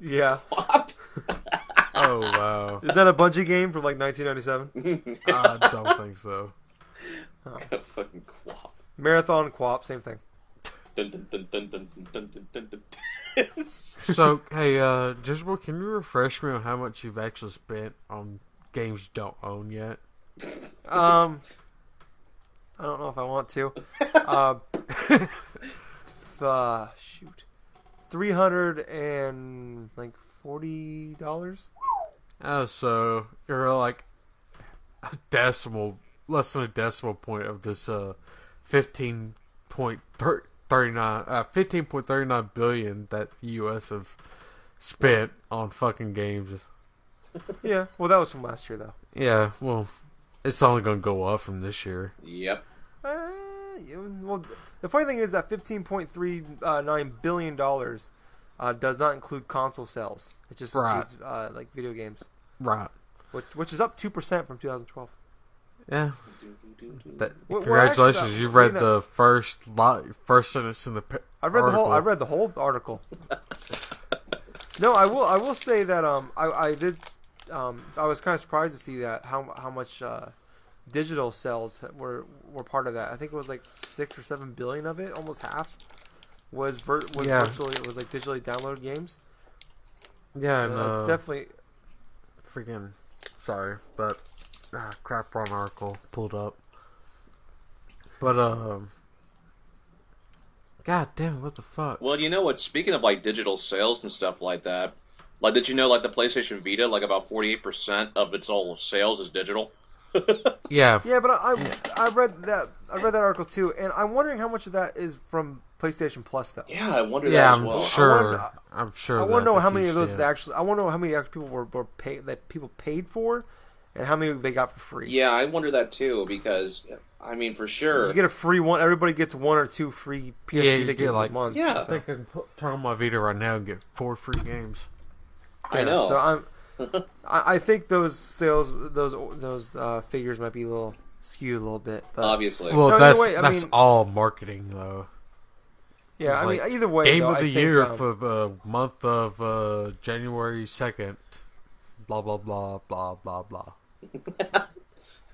Yeah. Oh wow. Is that a Bungie game from like 1997? I don't think so. Fucking quap. Marathon, Quap, same thing. Dun, dun, dun, dun, dun, dun, dun, dun, dun. So hey, Jisbel, can you refresh me on how much you've actually spent on games you don't own yet? I don't know if I want to. Shoot, $340. Oh, so you're like a decimal, less than a decimal point of this 15.39 billion that the U.S. have spent on fucking games. Yeah, well, that was from last year, though. Yeah, well, it's only gonna go up from this year. Yep. Well, the funny thing is that $15.39 billion does not include console sales. It just Right. includes like video games, Right. which is up 2% from 2012. Yeah. We're Congratulations, actually- you read you the first sentence in the I read article. I read the whole article. No, I will say that I did I was kind of surprised to see that how much digital sales were part of that. I think it was like 6 or 7 billion of it, almost half was Yeah. virtually, it was like digitally downloaded games. Yeah, and It's definitely freaking sorry, but crap on article pulled up. But God damn, what the fuck? Well, you know what? Speaking of like digital sales and stuff like that, like did you know like the PlayStation Vita, like about 48% of its all sales is digital? Yeah. yeah, but I read that article too, and I'm wondering how much of that is from PlayStation Plus though. Yeah, I wonder Yeah, that as I'm well. sure. I I'm sure. I want to that's know a how many huge of those dent. actually. I want to know how many people were paid that people paid for, and how many they got for free. Yeah, I wonder that too because I mean for sure. You get a free one. Everybody gets 1 or 2 free PS Yeah, you Vita get, games like- a month. Yeah. I think I can turn on my Vita right now and get 4 free games. I know. So I think those sales, those figures might be a little skewed a little bit. But Obviously. Well, No, either that's way, I that's mean- all marketing though. yeah, It's I mean like either way. Game though, of I the think, year for the month of January 2nd. Blah blah blah blah blah blah.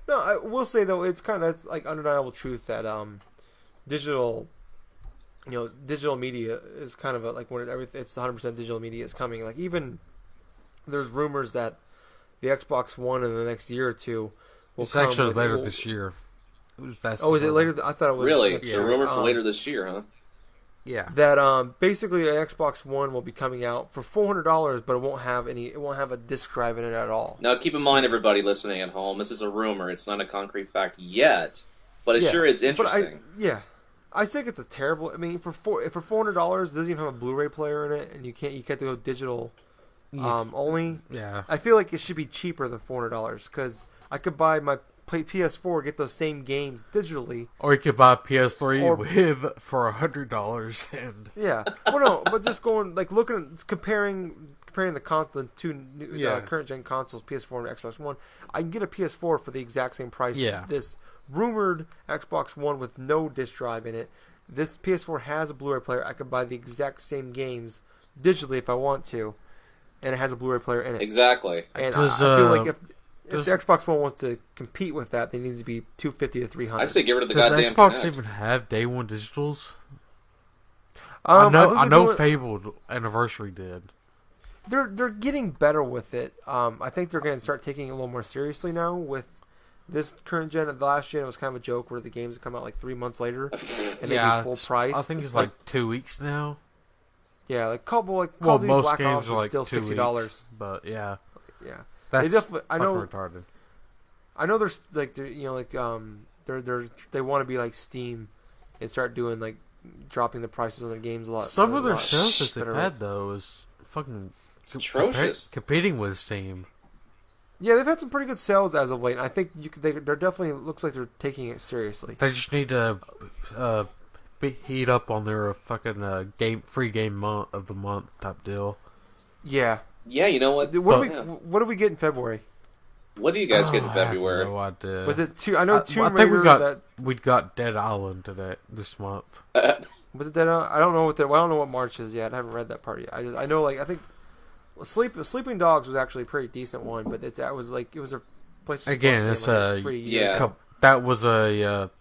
No, I will say though, it's kind of that's like undeniable truth that digital, digital media is kind of like when it's 100% digital media is coming. Like even there's rumors that the Xbox One in the next year or two will It's come actually with- later this year. That's Oh, is it the later? rumor. I thought it was Really? next The year. rumor for later this year, huh? Yeah. That basically an Xbox One will be coming out for $400, but it won't have a disc drive in it at all. Now keep in mind, everybody listening at home, this is a rumor. It's not a concrete fact yet, but it Yeah, sure is but interesting. I think it's a terrible. I mean, for $400, it doesn't even have a Blu-ray player in it, and you can't go digital only. Yeah. I feel like it should be cheaper than $400 because I could buy my PS4, get those same games digitally. Or you could buy a PS3 Or- for $100 and Yeah. Well, no, but just going like looking at comparing the two new, Yeah. current gen consoles, PS4 and Xbox One. I can get a PS4 for the exact same price. Yeah. This rumored Xbox One with no disc drive in it. This PS4 has a Blu-ray player. I could buy the exact same games digitally if I want to, and it has a Blu-ray player in it. Exactly. And Does, I feel like if does- the Xbox One wants to compete with that, they need to be $250 to $300. I say get rid of the does goddamn Xbox Kinect. even have day one digitals? I I know doing- Fabled Anniversary did. They're getting better with it. I think they're going to start taking it a little more seriously now with this current gen. The last gen it was kind of a joke where the games would come out like 3 months later and they'd be full price. I think it's like 2 weeks now. Yeah, like Call Well, of Duty most Black games Ops are is like still 2 $60. weeks, but yeah, Yeah, that's definitely- I know- fucking retarded. I know there's like they want to be like Steam and start doing like dropping the prices on their games a lot. Some a of their lot sales that they've better. had though is fucking It's atrocious. competing with Steam. Yeah, they've had some pretty good sales as of late. And I think they're definitely looks like they're taking it seriously. They just need to heat up on their fucking free game month of the month type deal. Yeah. Yeah, you know what? What do we get in February? What do you guys get in I have February? no idea. Was it two? I know Tomb I think Raider. we got Dead Island this month. Was it that? I don't know I don't know what March is yet. I haven't read that part yet. I know I think Sleeping Dogs was actually a pretty decent one, but it was a PlayStation Again, Plus it's game, a free yeah. year. That was a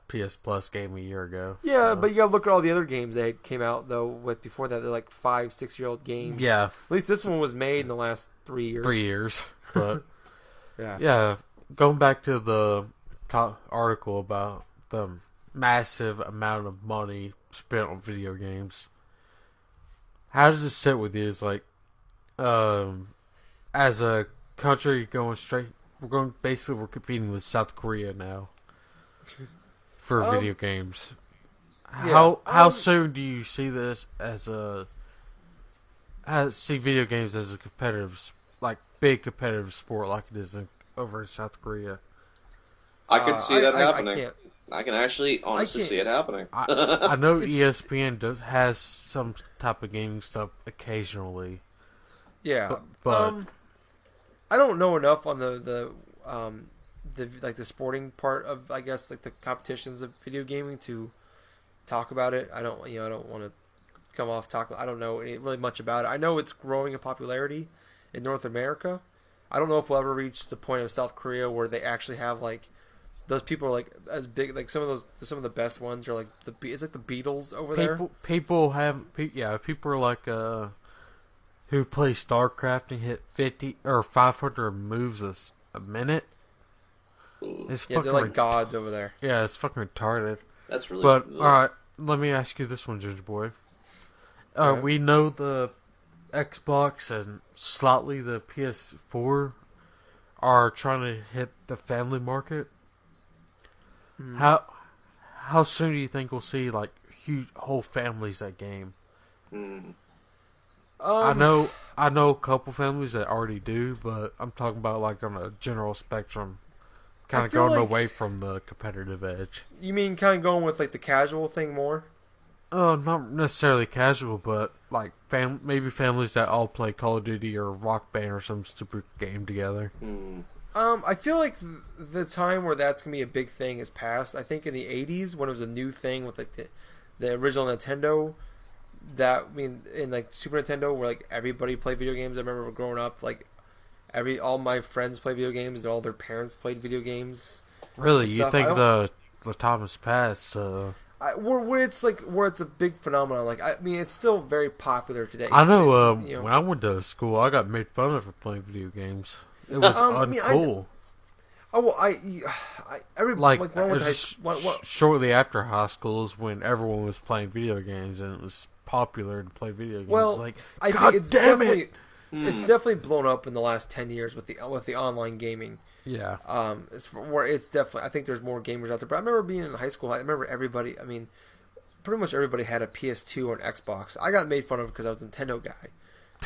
PS Plus game a year ago. Yeah, so. but you gotta look at all the other games that came out though. With before that, they're like 5-6-year-old games. Yeah, At least this one was made in the last 3 years. 3 years. But Yeah. yeah, going back to the top article about the massive amount of money spent on video games. How does it sit with you? It's like, as a country we're competing with South Korea now for video games. How soon do you see this see video games as a competitive, like big competitive sport like it is over in South Korea? I could see that happening. can't. I can actually honestly can't- see it happening. I know ESPN has some type of gaming stuff occasionally. Yeah, But I don't know enough on the sporting part of I guess like the competitions of video gaming to talk about it. I don't want to come off talk. I don't know really much about it. I know it's growing in popularity in North America. I don't know if we'll ever reach the point of South Korea where they actually have like those people are like as big like some of the best ones are like it's like the Beatles over there. people are like who play StarCraft and hit 50 or 500 moves a minute. It's Yeah, fucking they're like gods over there. yeah, it's fucking retarded. That's really. But all right, let me ask you this one, Ginger Boy. Okay. We know the Xbox and slightly the PS4 are trying to hit the family market. How soon do you think we'll see like huge whole families that game? I know a couple families that already do, but I'm talking about like on a general spectrum, kind of feel going like- away from the competitive edge. You mean kind of going with like the casual thing more? Not necessarily casual, but like maybe families that all play Call of Duty or Rock Band or some stupid game together. I feel like the time where that's gonna be a big thing is past. I think in the '80s when it was a new thing with like the original Nintendo, in like Super Nintendo where like everybody played video games. I remember growing up like all my friends played video games and all their parents played video games. Really, and you stuff. think I the time has passed? Where it's a big phenomenon. Like I mean, it's still very popular today. I know. It's, when I went to school, I got made fun of for playing video games. It was uncool. Oh well, Shortly after high school is when everyone was playing video games, and it was popular to play video games. Well, like, I God think it's damn definitely it! it's definitely blown up in the last 10 years with the online gaming. Yeah. It's definitely. I think there's more gamers out there. But I remember being in high school. I remember everybody. I mean, pretty much everybody had a PS2 or an Xbox. I got made fun of because I was a Nintendo guy.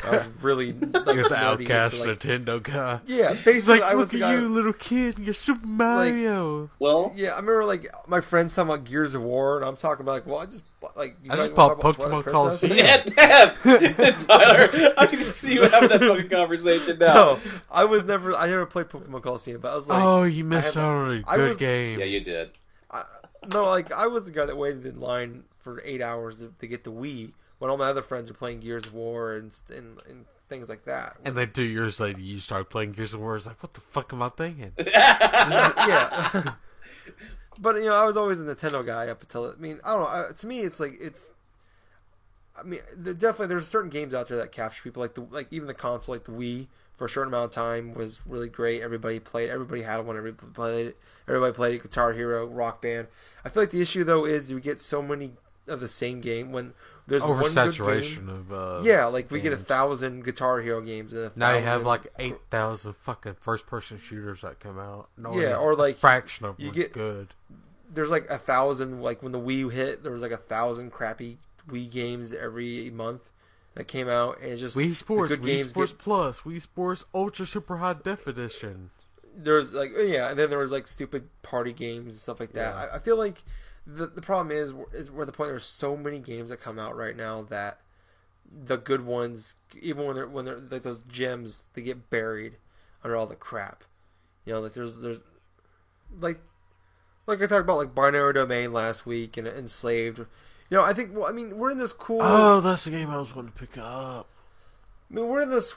I was really like You're the nerdy outcast into, like, Nintendo guy. yeah, He's basically like, I was look the at guy. you, little kid, you're Super Mario. Well, Yeah, I remember like my friends talking about Gears of War, and I'm talking about like, well, I just like you I guys just wanna bought talk about Pokemon Twilight Princess? Coliseum. Tyler, I can just see you having that fucking conversation now. No, I never played Pokemon Coliseum, but I was like, Oh, you missed I had- out on a I good was- game. Yeah, you did. no, like I was the guy that waited in line for 8 hours to get the Wii when all my other friends were playing Gears of War and things like that. And then 2 years later, you start playing Gears of War. It's like, what the fuck am I thinking? Yeah. But I was always a Nintendo guy up until I don't know. To me, it's like definitely there's certain games out there that capture people. Like even the console, like the Wii, for a certain amount of time was really great. Everybody played. Everybody had one. Everybody played it. Everybody played it. Guitar Hero, Rock Band. I feel like the issue though is you get so many of the same game when there's one good Oversaturation game. of Yeah, like we get games. 1,000 Guitar Hero games and Now you have 1,000 like 8,000 fucking first-person shooters that come out. No, Yeah, even or, like, a fraction of them you are get- good. There's like 1,000. Like when the Wii hit, there was like 1,000 crappy Wii games every month that came out, and it's just Wii Sports, the good Wii games Sports get, Plus, Wii Sports Ultra Super High Definition. there's like and then there was like stupid party games and stuff like that. Yeah. I feel like the problem is where the point there's so many games that come out right now that the good ones, even when they're like those gems, they get buried under all the crap. Like there's like I talked about like Binary Domain last week and Enslaved. I think we're in this cool. Oh, that's the game I was going to pick up. We're in this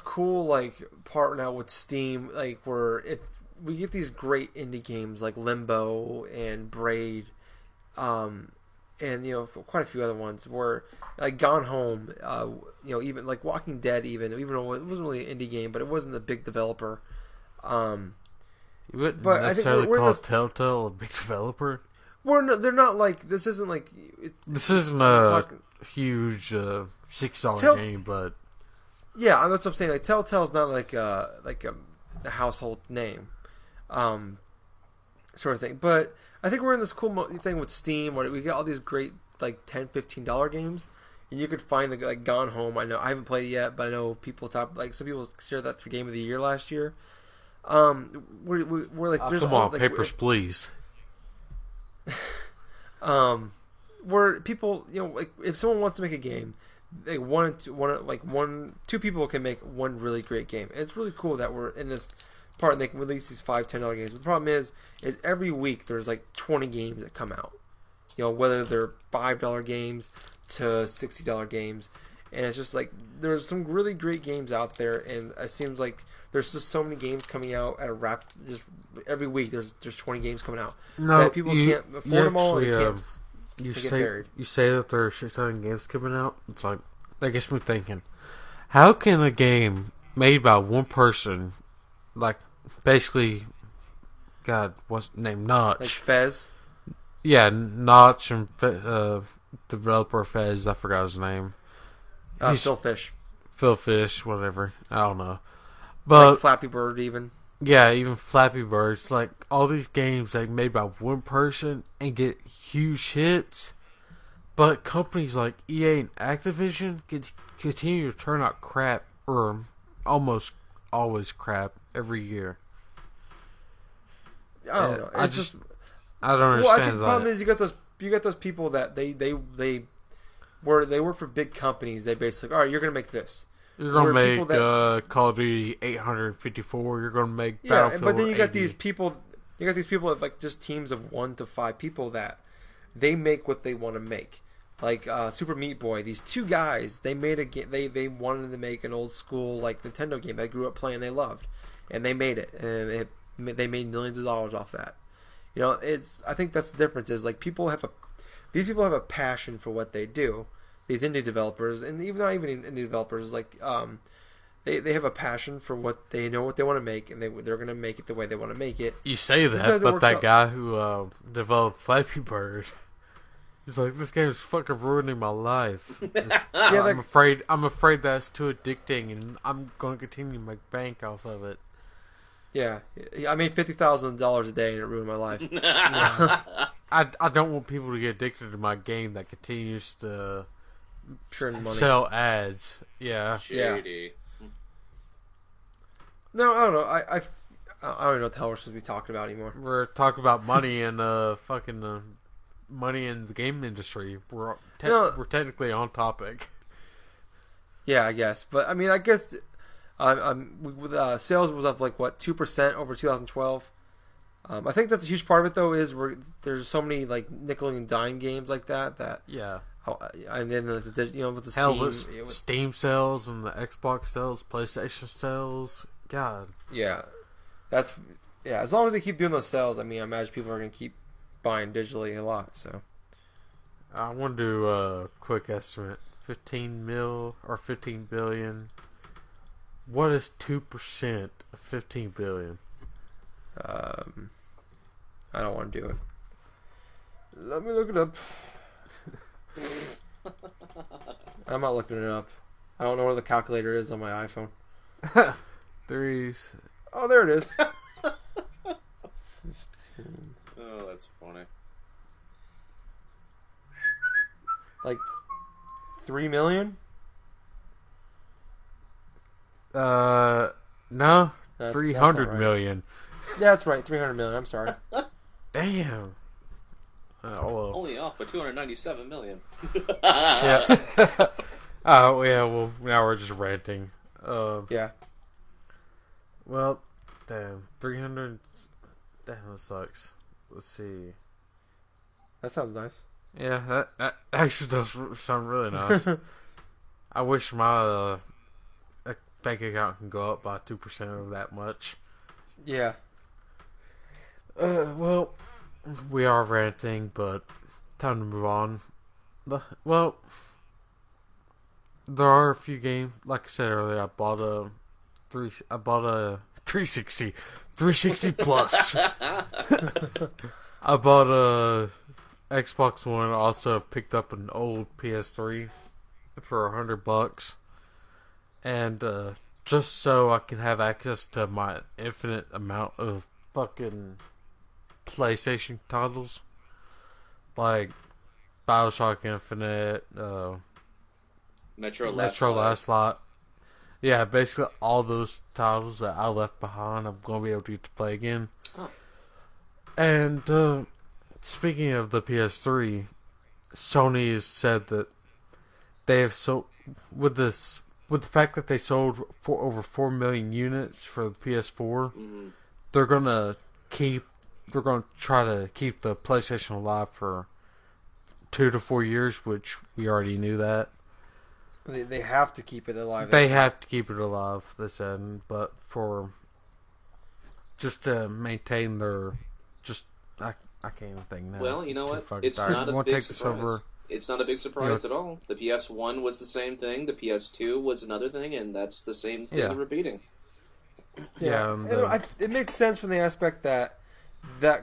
cool like part now with Steam, like where if we get these great indie games like Limbo and Braid, and quite a few other ones where like Gone Home, even like Walking Dead, even though it wasn't really an indie game, but it wasn't a big developer. You wouldn't But I think necessarily we're call this- Telltale a big developer. They're not like this. Isn't like This isn't we're a talking- huge $6 Tell- game, but Yeah, that's what I'm saying. Like Telltale's not like a household name, sort of thing. But I think we're in this cool thing with Steam where we get all these great like $10, $15 games, and you could find the like Gone Home. I I haven't played it yet, but I know people some people consider that the game of the year last year. We're like there's come all, on, like, Papers, Please. where people like if someone wants to make a game, like two people can make one really great game. And it's really cool that we're in this part and they can release these $5, $10 games. But the problem is every week there's like 20 games that come out. Whether they're $5 games to $60 games, and it's just like there's some really great games out there, and it seems like there's just so many games coming out at a just every week. There's 20 games coming out. No, that people can't afford them all. And they can't. You get buried. say that there are shit-ton games coming out. It's like that gets me thinking. How can a game made by one person, like basically, God, what's the name? Notch. Like Fez. Yeah, Notch and developer Fez. I forgot his name. He's- Phil Fish. Phil Fish, whatever. I don't know. But Like Flappy Bird even. yeah, even Flappy Birds, like all these games like made by one person and get huge hits, but companies like EA and Activision continue to turn out crap, or almost always crap every year. I don't know. I It's just I don't well, I understand think the that. problem is you got those people that they work for big companies. They basically, all right, you're gonna make this. You're gonna where make people that- Call of Duty 854. You're gonna make Yeah, Battlefield. but then you got 80. these people. You got these people of like just teams of 1 to 5 people that they make what they want to make. Like Super Meat Boy, these two guys, they made a game. They wanted to make an old school like Nintendo game they grew up playing, they loved, and they made it, and they made millions of dollars off that. I think that's the difference. Is like these people have a passion for what they do. These indie developers, and even not even indie developers, like they have a passion for what they know what they want to make, and they're going to make it the way they want to make it. You say that, Sometimes it but works that out- guy who developed Flappy Bird, he's like, this game's fucking ruining my life. I'm afraid that's too addicting, and I'm going to continue to make bank off of it. Yeah, I made $50,000 a day, and it ruined my life. I don't want people to get addicted to my game that continues to churn money. sell ads. Yeah. Shady. No, I don't know. I don't even know what the hell we're supposed to be talking about anymore. We're talking about money and fucking money in the game industry. We're technically on topic. Yeah, I guess. But I mean, I guess sales was up like what 2% over 2012. I think that's a huge part of it though. Is there's so many like nickel and dime games like that. Yeah. And then with the Hell, Steam, Steam sales and the Xbox sales, PlayStation sales. God. Yeah, as long as they keep doing those sales, I mean, I imagine people are going to keep buying digitally a lot. So I want to do a quick estimate. 15 mil or 15 billion. What is 2% of 15 billion? I don't want to do it. Let me look it up. I'm not looking it up. I don't know where the calculator is on my iPhone. Threes. Oh, there it is. 15. Oh, that's funny. Like 3 million? No, That's 300 not right. million. Yeah, that's right. 300 million. I'm sorry. Damn. Well. Only off by 297 million. Yeah. Oh yeah. Well, now we're just ranting. Yeah. Well, damn. 300. Damn, that sucks. Let's see. That sounds nice. Yeah, that actually does sound really nice. I wish my bank account can go up by 2% of that much. Yeah. Well, we are ranting, but time to move on. Well, there are a few games. Like I said earlier, I bought a 360 plus. I bought a Xbox One. Also picked up an old PS3 for $100, and just so I can have access to my infinite amount of fucking PlayStation titles, like BioShock Infinite, Metro Last Light. Yeah, basically all those titles that I left behind, I'm gonna be able to get to play again. Oh. And speaking of the PS3, Sony has said that they have with the fact that they sold for over 4 million units for the PS4, Mm-hmm. they're gonna try to keep the PlayStation alive for 2 to 4 years, which we already knew that. They have to keep it alive. They have to keep it alive, they said, but for just to maintain their I can't even think now. Well, you know what? Fucking It's tired. not a Wanna big take this surprise. over? It's not a big surprise at all. The PS1 was the same thing. The PS2 was another thing, and that's the same thing Yeah. repeating. Yeah, and, it makes sense from the aspect that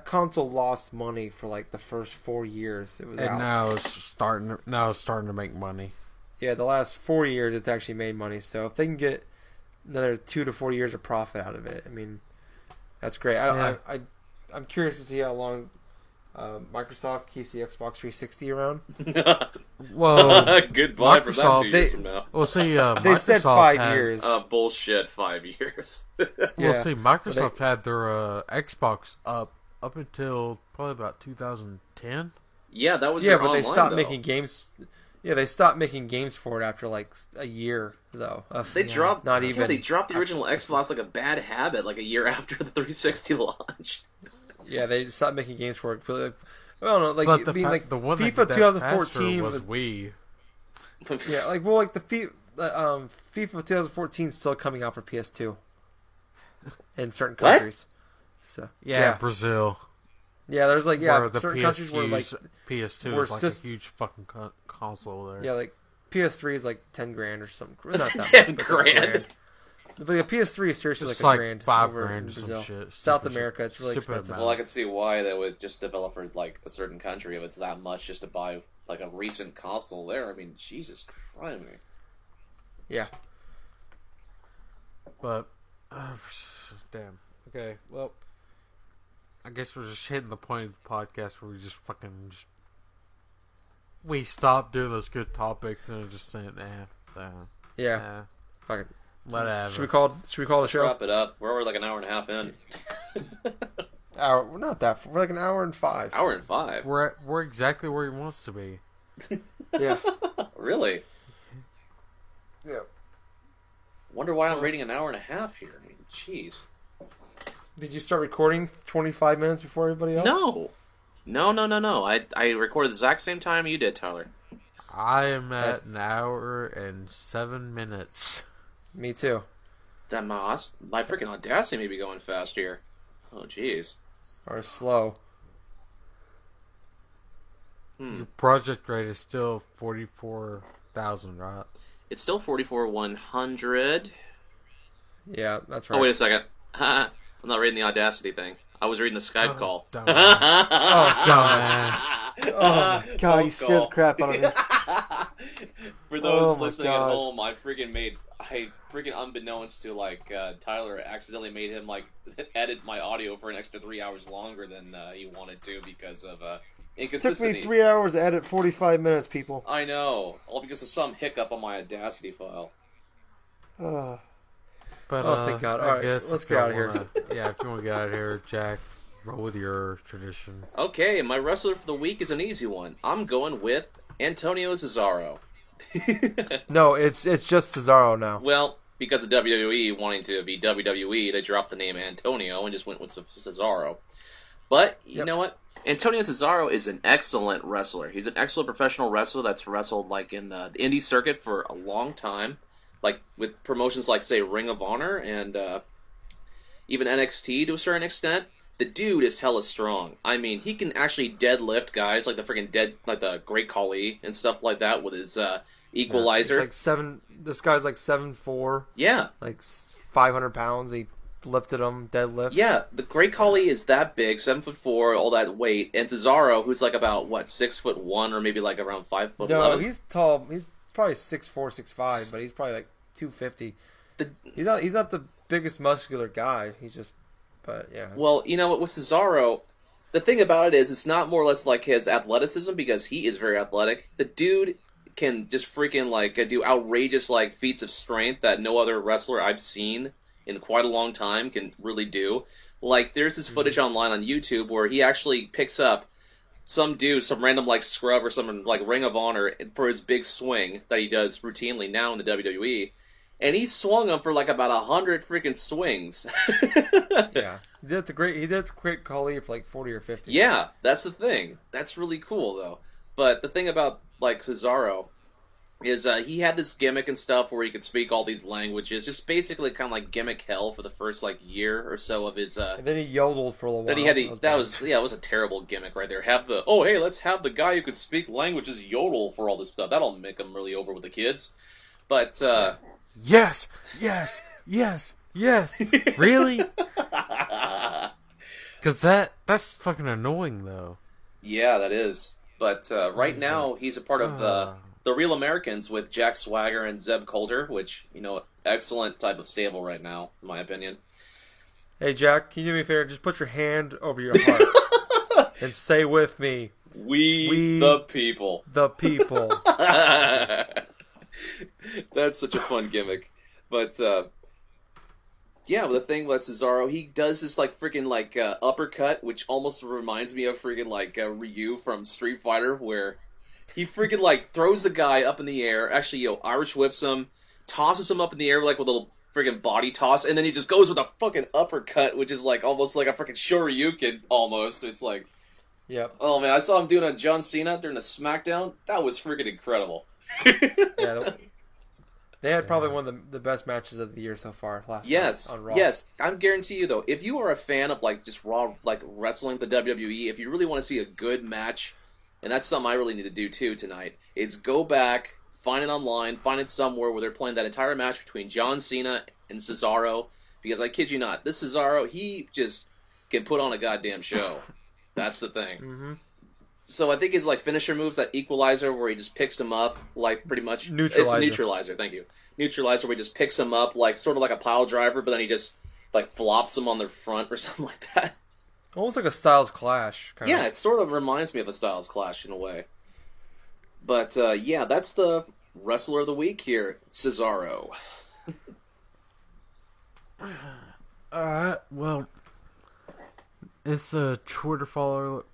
console lost money for like the first 4 years it was and out. now it's starting to make money. Yeah, the last 4 years it's actually made money. So if they can get another 2 to 4 years of profit out of it, I mean, that's great. I'm curious to see how long Microsoft keeps the Xbox 360 around. Well, Goodbye for that 2 Microsoft- years from now. Well, see, They Microsoft said 5 had- years. Bullshit, 5 years. Well, Yeah. see, Microsoft had their Xbox up until probably about 2010. Yeah, that was Yeah, their but they online, stopped though. making games. Yeah, they stopped making games for it after like a year, though. They dropped. Not Yeah, even. they dropped the original Xbox like a bad habit, like a year after the 360 launched. Yeah, they stopped making games for it. But, like, I don't know, like But I mean, like the one FIFA that did that 2014 faster was Wii. yeah, like well, like the FIFA 2014 is still coming out for PS2 in certain What? countries. So Yeah, Brazil. yeah, there's like Where the certain countries where like PS2 where is like a huge fucking console there. yeah, like PS3 is like 10 grand or something. Not that 10 much, but it's like a grand. But the PS3 is seriously It's like like a grand 5 over grand in or some Brazil. shit. South Stupid America, it's really stupid expensive. amount. Well, I could see why they would just develop for like a certain country if it's that much just to buy like a recent console there. I mean, Jesus Christ. Yeah. But damn. Okay, well, I guess we're just hitting the point of the podcast where we just fucking we stopped doing those good topics and just saying, Yeah. Fuck it. whatever. Should we call the show? Wrap it up. We're like an hour and a half in. Hour? We're not that. We're like an hour and 5. Hour and 5. We're exactly where he wants to be. Yeah. Really? Yeah. Wonder why I'm rating an hour and a half here. I mean, jeez. Did you start recording 25 minutes before everybody else? No. I recorded the exact same time you did, Tyler. I am at an hour and 7 minutes. Me too. That my freaking Audacity may be going fast here. Oh, jeez. Or slow. Your project rate is still 44,000, right? It's still 44,100. Yeah, that's right. Oh, wait a second. I'm not reading the Audacity thing. I was reading the Skype call. Dumbass. Oh my god, you scared the crap out of me. For those Oh my listening God. at home, I freaking unbeknownst to Tyler, accidentally made him edit my audio for an extra 3 hours longer than he wanted to because of It took inconsistency. me 3 hours to edit 45 minutes, people. I know, all because of some hiccup on my Audacity file. But, Oh, thank God. I All right, guess let's if get y'all out of here. Yeah, if you want to get out of here, Jack, roll with your tradition. Okay, my wrestler for the week is an easy one. I'm going with Antonio Cesaro. No, it's just Cesaro now. Well, because of WWE wanting to be WWE, they dropped the name Antonio and just went with Cesaro. But you know what? Antonio Cesaro is an excellent wrestler. He's an excellent professional wrestler that's wrestled in the indie circuit for a long time, with promotions like, say, Ring of Honor and even NXT to a certain extent. The dude is hella strong. I mean, he can actually deadlift guys like the Great Khali and stuff like that with his equalizer. This guy's like 7'4", Yeah. 500 pounds. He lifted him, deadlift. Yeah, the Great Khali is that big, 7'4", all that weight, and Cesaro, who's about 6'1" or maybe around 5'11". No, he's tall. He's probably 6'4", 6'5", but he's probably 250. He's not the biggest muscular guy. He's just, but yeah. Well, you know what, with Cesaro, the thing about it is it's not more or less like his athleticism, because he is very athletic. The dude can just freaking do outrageous feats of strength that no other wrestler I've seen in quite a long time can really do. There's this footage online on YouTube where he actually picks up some dude, some random scrub or something Ring of Honor for his big swing that he does routinely now in the WWE, and he swung him for about 100 freaking swings. Yeah, he did the Great Khali for 40 or 50. Yeah, that's the thing. That's really cool though. But the thing about Cesaro is he had this gimmick and stuff where he could speak all these languages, just basically kind of gimmick hell for the first year or so of his. And then he yodeled for a while. Then he had it was a terrible gimmick right there. Let's have the guy who could speak languages yodel for all this stuff. That'll make him really over with the kids. But Yes! Really? Because that's fucking annoying, though. yeah, that is. But right now he's a part of the Real Americans with Jack Swagger and Zeb Coulter, which, excellent type of stable right now, in my opinion. Hey, Jack, can you do me a favor? Just put your hand over your heart and say with me, We the people. the people. That's such a fun gimmick. But, yeah, the thing with Cesaro, he does this, freaking, uppercut, which almost reminds me of freaking, Ryu from Street Fighter, where he freaking, throws the guy up in the air, actually, Irish whips him, tosses him up in the air, with a little freaking body toss, and then he just goes with a fucking uppercut, which is, almost like a freaking Shoryuken, almost. It's Yep. oh man, I saw him doing a John Cena during the SmackDown. That was freaking incredible. Yeah, they had probably one of the best matches of the year so far last Yes, night on Raw. yes. I'm guarantee you though, if you are a fan of just raw wrestling, the WWE, if you really want to see a good match, and that's something I really need to do too tonight, is go back, find it online, find it somewhere where they're playing that entire match between John Cena and Cesaro. Because I kid you not, this Cesaro, he just can put on a goddamn show. That's the thing. Mm-hmm. So I think his finisher moves, that equalizer where he just picks him up, pretty much Neutralizer. It's neutralizer. Thank you. Neutralizer where he just picks him up, sort of like a pile driver, but then he just flops him on their front or something like that. Almost like a Styles Clash. Yeah, it sort of reminds me of a Styles Clash in a way. But yeah, that's the wrestler of the week here, Cesaro. Well, it's the Twitter follower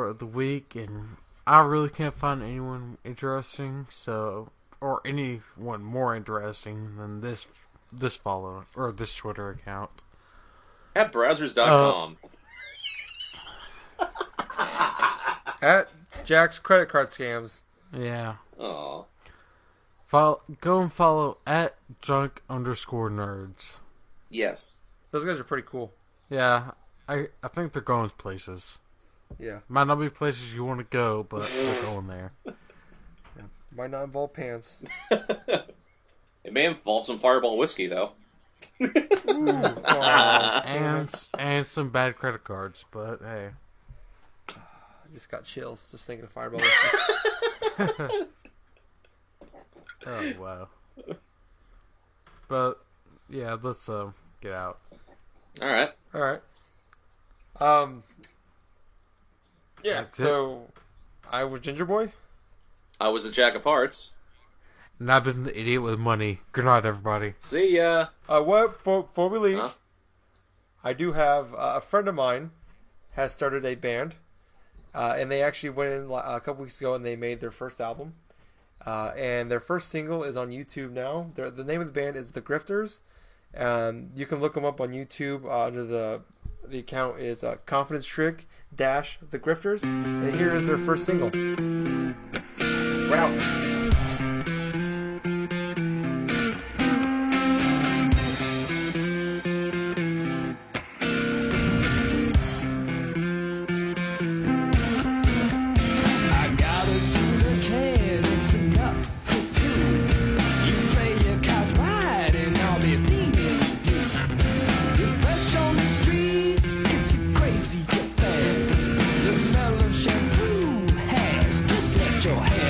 of the week, and I really can't find anyone interesting, or anyone more interesting than this follower or this Twitter account. At Brazzers.com. At Jack's credit card scams. Yeah. Aw. Go and follow at junk_nerds. Yes. Those guys are pretty cool. Yeah, I think they're going places. Yeah. Might not be places you want to go, but they're going there. Might not involve pants. It may involve some Fireball whiskey, though. And some bad credit cards, but hey. I just got chills just thinking of Fireball. Oh, wow. But, yeah, let's get out. Alright. Alright. Yeah, That's so I was Ginger Boy. I was a Jack of Hearts. And I've been the idiot with money. Good night, everybody. See ya. Before we leave, Huh? I do have a friend of mine has started a band, and they actually went in a couple weeks ago and they made their first album, and their first single is on YouTube now. The name of the band is The Grifters. You can look them up on YouTube under the account is Confidence Trick - The Grifters, and here is their first single. Wow. Your hand.